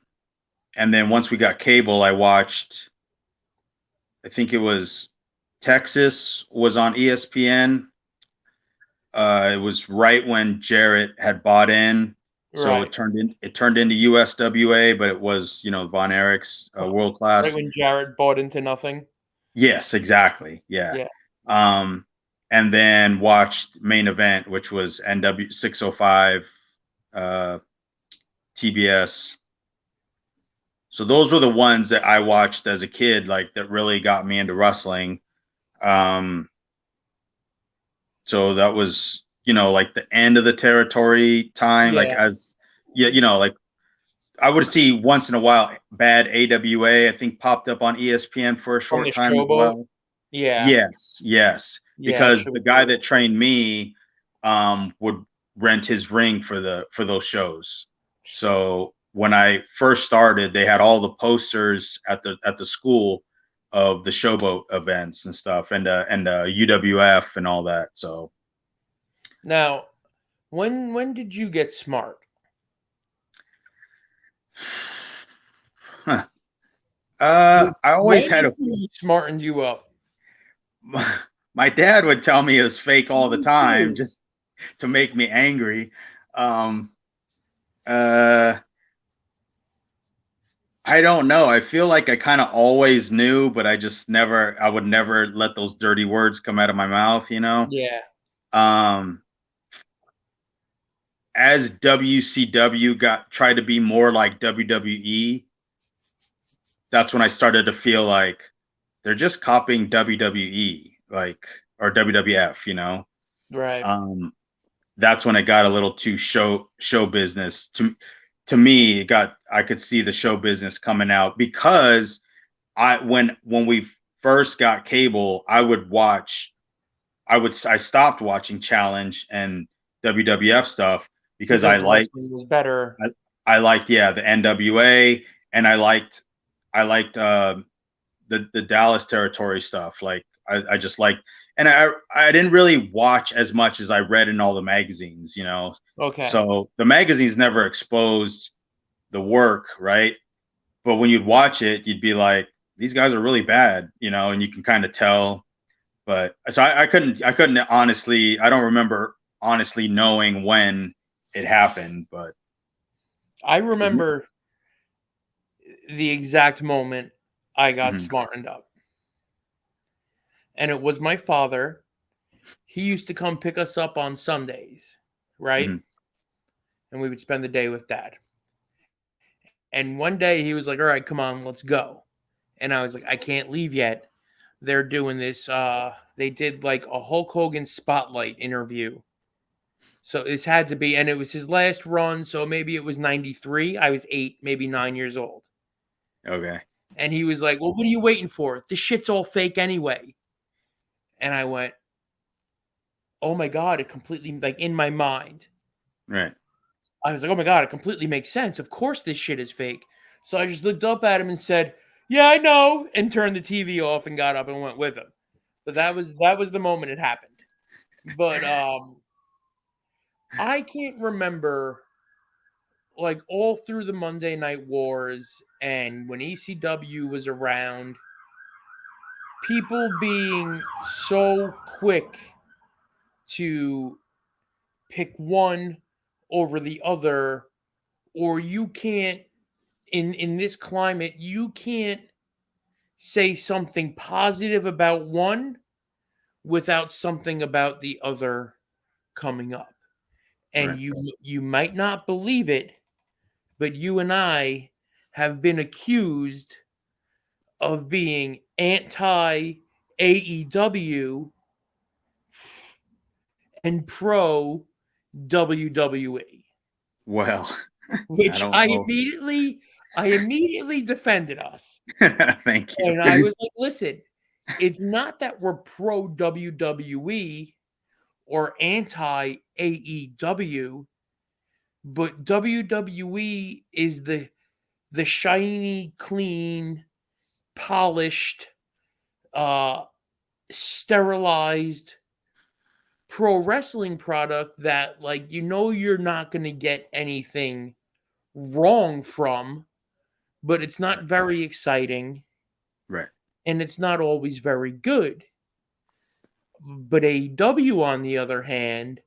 then once we got cable, I watched, I think it was Texas was on ESPN. It was right when Jarrett had bought in. So Right. it turned into USWA, but it was, Von Erich's world Right class. when Jarrett bought into nothing. Yes, exactly. Yeah. Yeah. And then watched Main Event, which was NW 605, TBS. So those were the ones that I watched as a kid, like that really got me into wrestling. So that was, like the end of the territory time, like Yeah. like I would see once in a while bad AWA, I think popped up on ESPN for a From the short time as showboat. well. Yeah. Yes. Yeah. Because the guy that trained me would rent his ring for those shows. So when I first started, they had all the posters at the school of the showboat events and stuff, and UWF and all that. So Now, when did you get smart? huh. I always When had did you smartened you up? my dad would tell me it was fake all the time just to make me angry. I don't know. I feel like I kind of always knew, but I would never let those dirty words come out of my mouth, Yeah. As WCW tried to be more like WWE, that's when I started to feel like they're just copying WWE, like, or WWF. Right. That's when it got a little too show business to me. I could see the show business coming out because when we first got cable, I stopped watching Challenge and WWF stuff because because wrestling was better. I liked the NWA, and I liked the Dallas territory stuff. Like I just liked, and I didn't really watch as much as I read in all the magazines, you know. Okay. So the magazines never exposed the work, right? But when you'd watch it, you'd be like, these guys are really bad, you know, and you can kind of tell. But so I couldn't honestly, I don't remember honestly knowing when it happened, but I remember the exact moment I got Mhm. smartened up. And it was my father. He used to come pick us up on Sundays, right? Mhm. And we would spend the day with dad. And one day he was like, "All right, come on, let's go." And I was like, "I can't leave yet. They're doing this. They did like a Hulk Hogan spotlight interview. So this had to be, and it was his last run. So maybe it was 93. I was 8, maybe 9 years old. Okay. And he was like, "Well, what are you waiting for? This shit's all fake anyway." And I went, "Oh my God," it completely, like, in my mind. Right. I was like, "Oh my God, it completely makes sense. Of course this shit is fake." So I just looked up at him and said, "Yeah, I know," and turned the TV off and got up and went with him. But that was the moment it happened. But I can't remember, like, all through the Monday Night Wars and when ECW was around, people being so quick to pick one over the other, or you can't, in this climate, you can't say something positive about one without something about the other coming up. And Right. you might not believe it, but you and I have been accused of being anti AEW and pro WWE, Well, I which don't I know. immediately defended us. Thank you. And I was like, "Listen, it's not that we're pro WWE or anti AEW, but WWE is the shiny, clean, polished, uh, sterilized pro wrestling product that, like, you're not going to get anything wrong from, but it's not Right. very exciting Right. and it's not always very good." But AEW, on the other hand,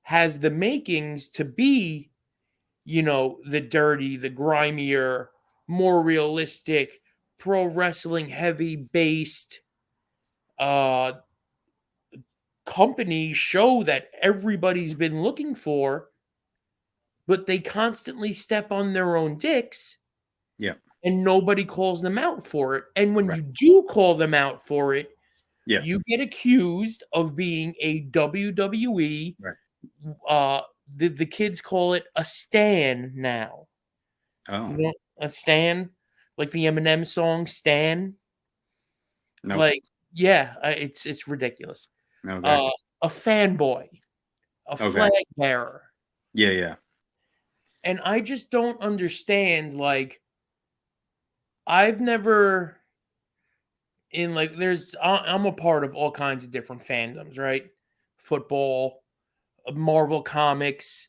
has the makings to be, the dirty, the grimier, more realistic, pro wrestling heavy based uh company show that everybody's been looking for, but they constantly step on their own dicks Yeah. and nobody calls them out for it. And when Right. you do call them out for it, Yeah. you get accused of being a WWE, Right. uh the kids call it a stan now. Oh, A stan, like the Eminem song "Stan." nope. Like, yeah, it's ridiculous. Okay. Uh, a fanboy, a Okay. flag bearer, Yeah. Yeah. and I just don't understand. Like, I've never in like I'm a part of all kinds of different fandoms, right? Football, Marvel comics.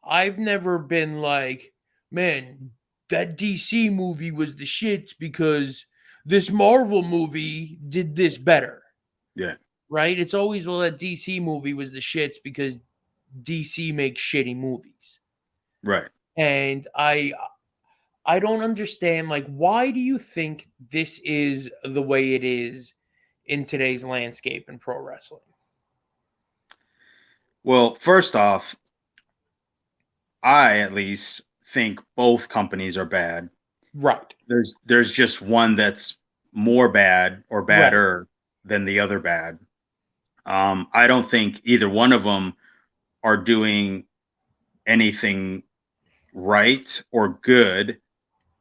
I've never been like, "Man, that DC movie was the shits because this Marvel movie did this better." Yeah. Right? It's always, "Well, that DC movie was the shits because DC makes shitty movies." Right. And I don't understand, like, why do you think this is the way it is in today's landscape in pro wrestling? Well, first off, I at least think both companies are bad. Right. There's just one that's more bad or Right. badder than the other bad. I don't think either one of them are doing anything right or good.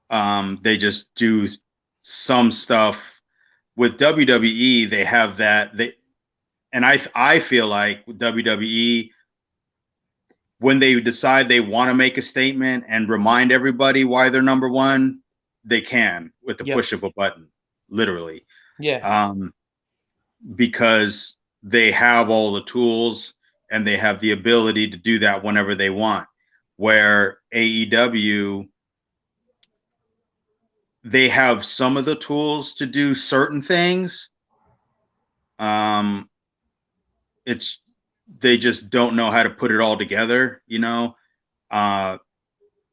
They just do some stuff with WWE. They have that and I feel like with WWE when they decide they want to make a statement and remind everybody why they're number one, they can with the push of a button, literally. Yeah. Because they have all the tools and they have the ability to do that whenever they want. Where AEW, they have some of the tools to do certain things. It's they just don't know how to put it all together, you know.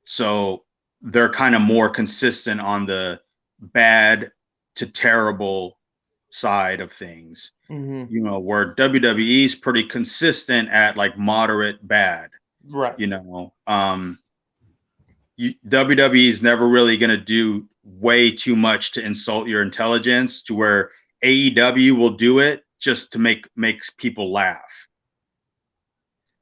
So they're kind of more consistent on the bad to terrible side of things. You know, where WWE is pretty consistent at like moderate bad. Right. You know, WWE is never really going to do way too much to insult your intelligence, to where AEW will do it just to makes people laugh.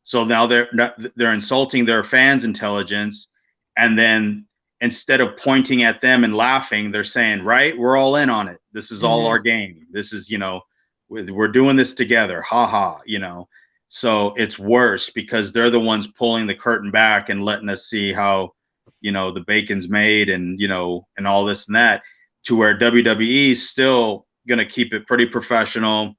So now they're insulting their fans' intelligence, and then instead of pointing at them and laughing, they're saying, "Right, we're all in on it. This is all our game. This is, you know, we're doing this together. Ha ha." You know, so it's worse because they're the ones pulling the curtain back and letting us see how, you know, the bacon's made, and, you know, and all this and that, to where WWE is still gonna keep it pretty professional.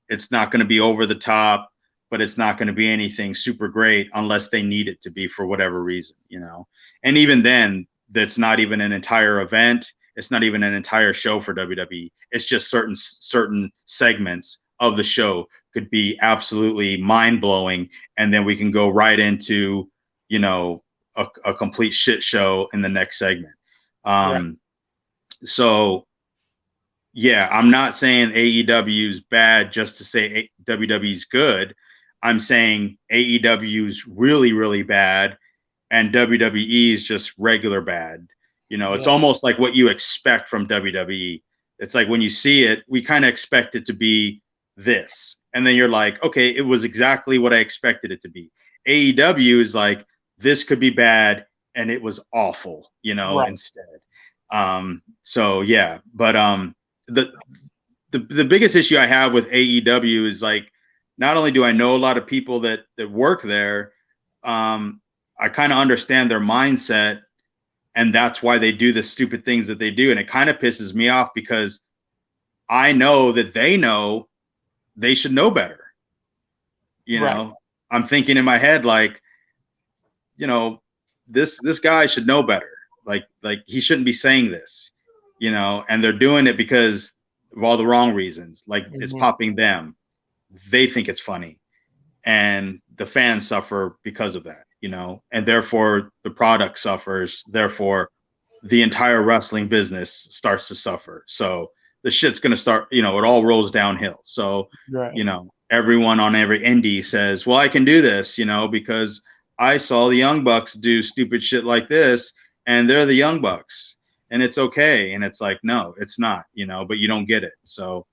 It's not going to be over the top, but it's not going to be anything super great unless they need it to be for whatever reason, you know. And even then, that's not even an entire event. It's not even an entire show for WWE. It's just certain segments of the show could be absolutely mind blowing, and then we can go right into, you know, a complete shit show in the next segment. Right. So yeah, I'm not saying AEW is bad just to say WWE is good. I'm saying AEW is really, really bad, and WWE is just regular bad. You know, it's Yeah. almost like what you expect from WWE. It's like when you see it, we kind of expect it to be this. And then you're like, okay, it was exactly what I expected it to be. AEW is like, this could be bad, and it was awful, you know, Right. instead. So yeah, but the the biggest issue I have with AEW is, like, not only do I know a lot of people that work there, I kind of understand their mindset, and that's why they do the stupid things that they do, and it kind of pisses me off because I know that they know they should know better. You Right. know, I'm thinking in my head, like, you know, this guy should know better. Like he shouldn't be saying this, you know, and they're doing it because of all the wrong reasons. Like, it's popping them. They think it's funny, and the fans suffer because of that, you know, and therefore the product suffers. Therefore, the entire wrestling business starts to suffer. So the shit's going to start, you know, it all rolls downhill. So, Right. you know, everyone on every indie says, well, I can do this, you know, because I saw the Young Bucks do stupid shit like this, and they're the Young Bucks, and it's okay. And it's like, no, it's not, you know, but you don't get it. So,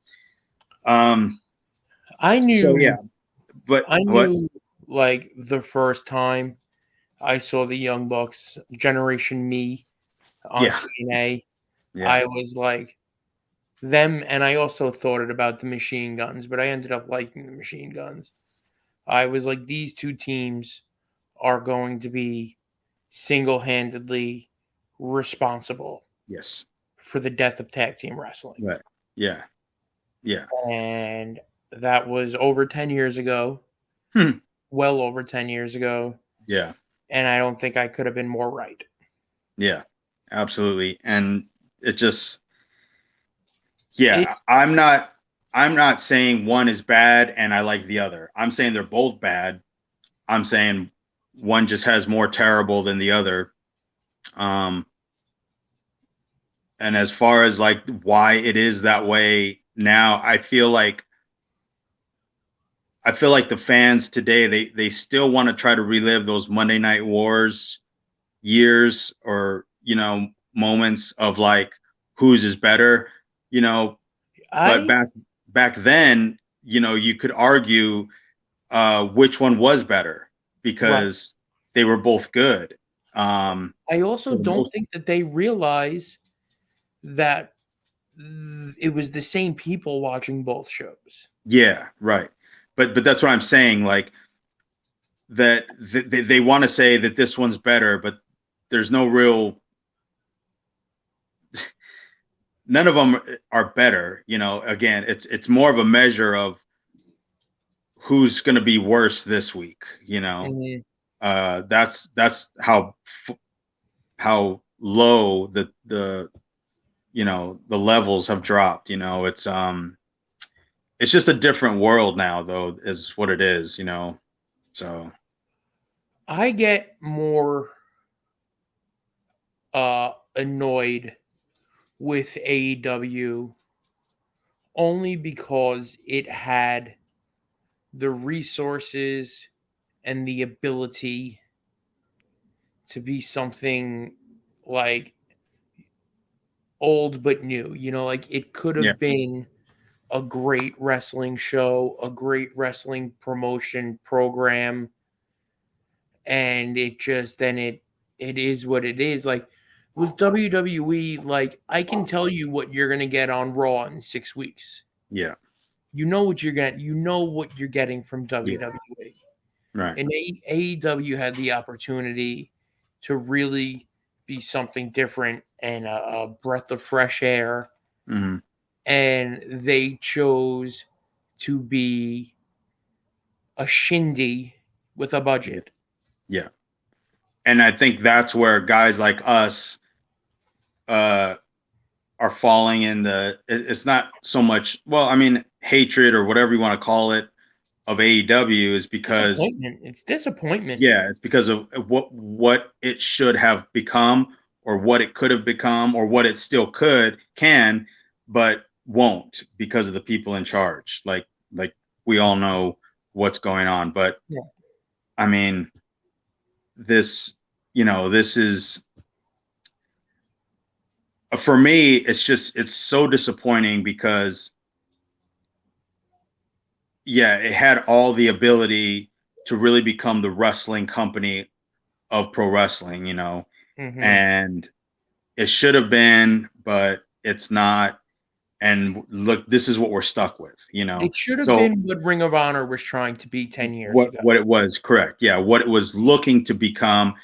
I so knew yeah, but I what? knew like the first time I saw the Young Bucks Generation Me on Yeah, TNA, yeah, I was like them, and I also thought it about the Machine Guns, but I ended up liking the Machine Guns. I was like, these two teams are going to be single-handedly responsible yes, for the death of tag team wrestling. right, yeah, yeah, And that was over 10 years ago, hmm. well over 10 years ago. Yeah, And I don't think I could have been more right. yeah, absolutely. And it just, It, yeah, I'm not saying one is bad and I like the other. I'm saying they're both bad. I'm saying one just has more terrible than the other. Um, and as far as like why it is that way now, I feel like the fans today, they still want to try to relive those Monday Night Wars years, or, you know, moments of like whose is better, you know. But I back then, you know, you could argue which one was better right. because they were both good. I also For the don't most, think that they realize that it was the same people watching both shows. yeah, right. But that's what I'm saying. Like, that they want to say that this one's better, but there's no real. None of them are better. Again, it's more of a measure of who's going to be worse this week. Mhm. That's how low the levels have dropped. It's just a different world now, though, is what it is. So I get more annoyed with AEW only because it had the resources and the ability to be something like old but new. Like it could yeah, have been a great wrestling show, a great wrestling promotion program, and it is what it is. Like with WWE, like I can tell you what you're gonna get on Raw in 6 weeks. yeah, You know what you're getting. You know what you're getting from yeah, WWE. right, And AEW had the opportunity to really be something different and a breath of fresh air, hmm and they chose to be a shindy with a yeah, budget. yeah. And I think that's where guys like us uh, are falling in it's not so much, well, I mean, hatred or whatever you want to call it of AEW is because, Disappointment. It's disappointment. yeah, it's because of what it should have become or what it could have become or what it still can, but won't because of the people in charge. Like we all know what's going on. But Yeah. I mean, this, this is for me, it's so disappointing because yeah, it had all the ability to really become the wrestling company of pro wrestling, Mm-hmm. and it should have been, but it's not. And look, this is what we're stuck with, It should have So been what Ring of Honor was trying to be 10 years what ago. what it was, correct? Yeah, what it was looking to become.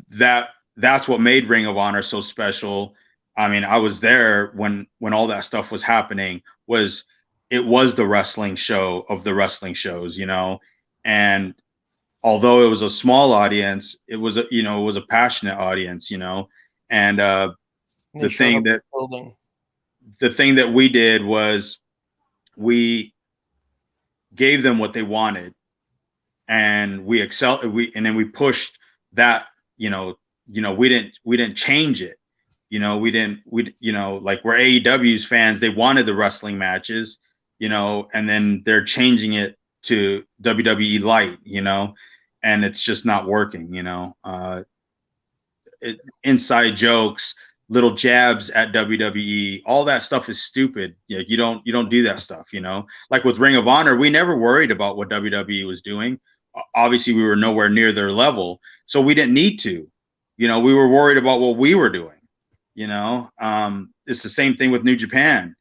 That's what made Ring of Honor so special. I mean, I was there when all that stuff was happening. It was the wrestling show of the wrestling shows, and although it was a small audience, it was a passionate audience, and They the showed thing up that building. the thing that we did was we gave them what they wanted, and and then we pushed that, we didn't change it. Like we're AEW's fans, they wanted the wrestling matches, and then they're changing it to WWE light, and it's just not working, inside jokes, little jabs at WWE, all that stuff is stupid. Yeah, you don't do that stuff, Like with Ring of Honor, we never worried about what WWE was doing. Obviously, we were nowhere near their level, so we didn't need to. We were worried about what we were doing. It's the same thing with New Japan.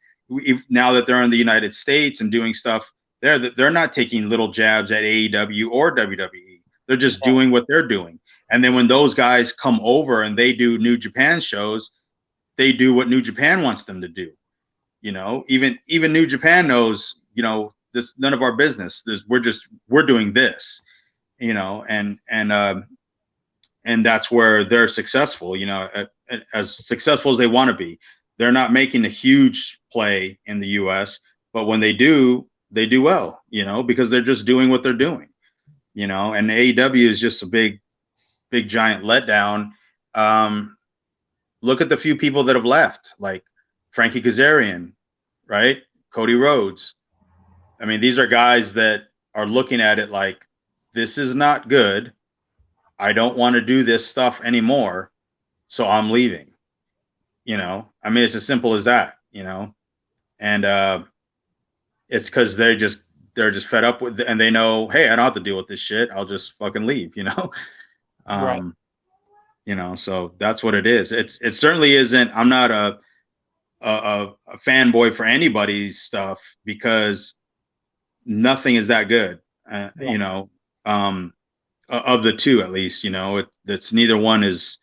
Now that they're in the United States and doing stuff, they're not taking little jabs at AEW or WWE. They're just doing what they're doing. And then when those guys come over and they do New Japan shows, they do what New Japan wants them to do. Even New Japan knows, this none of our business. We're doing this, and that's where they're successful. As successful as they want to be. They're not making a huge play in the U.S., but when they do well. Because they're just doing what they're doing. And AEW is just a big giant letdown. Um, Look at the few people that have left, like Frankie Kazarian, right? Cody Rhodes. I mean, these are guys that are looking at it like, this is not good. I don't want to do this stuff anymore, so I'm leaving. I mean, it's as simple as that. And it's because they're just fed up with it, and they know, hey, I don't have to deal with this shit. I'll just fucking leave. Right. Um, so that's what it is. It certainly isn't. I'm not a fanboy for anybody's stuff because nothing is that good. Right. Um, of the two, at least. That's neither one is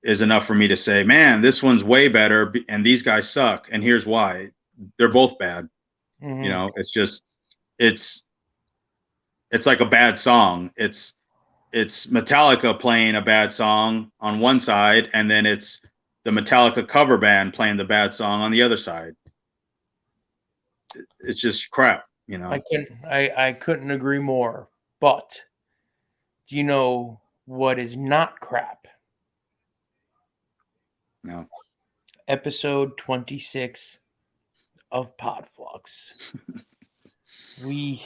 enough for me to say, man, this one's way better, and these guys suck, and here's why. They're both bad. Mm-hmm. It's just it's like a bad song. It's Metallica playing a bad song on one side, and then it's the Metallica cover band playing the bad song on the other side. It's just crap. I couldn't agree more. But do you know what is not crap? No. Episode 26 of Podfluxxx. We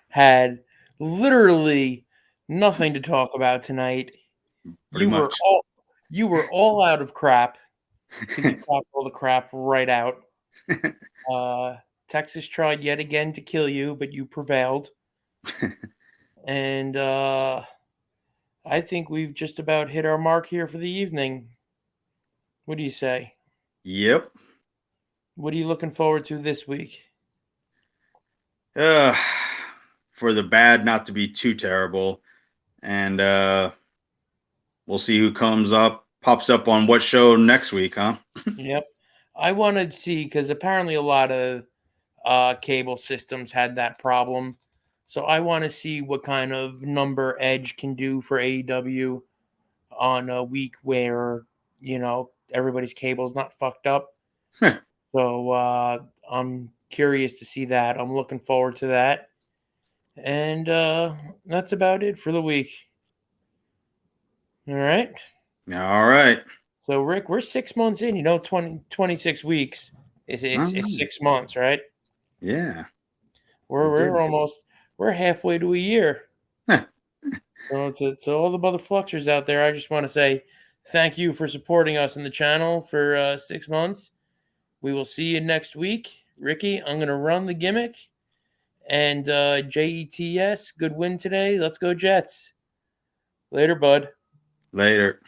had literally nothing to talk about tonight. Pretty You much. were all out of crap because you crapped all the crap right out. Texas tried yet again to kill you, but you prevailed. And I think we've just about hit our mark here for the evening. What do you say? Yep. What are you looking forward to this week? For the bad not to be too terrible, and we'll see who pops up on what show next week, huh? Yep. I wanted to see, because apparently a lot of cable systems had that problem. So I want to see what kind of number Edge can do for AEW on a week where, everybody's cable's not fucked up. So I'm curious to see that. I'm looking forward to that. And that's about it for the week. All right. All right. So, Rick, we're 6 months in. 26 weeks is 6 months, right? Yeah. We're halfway to a year. So to all the Podfluxxers out there, I just want to say thank you for supporting us in the channel for 6 months. We will see you next week. Ricky, I'm going to run the gimmick. And JETS, good win today. Let's go Jets. Later, bud. Later.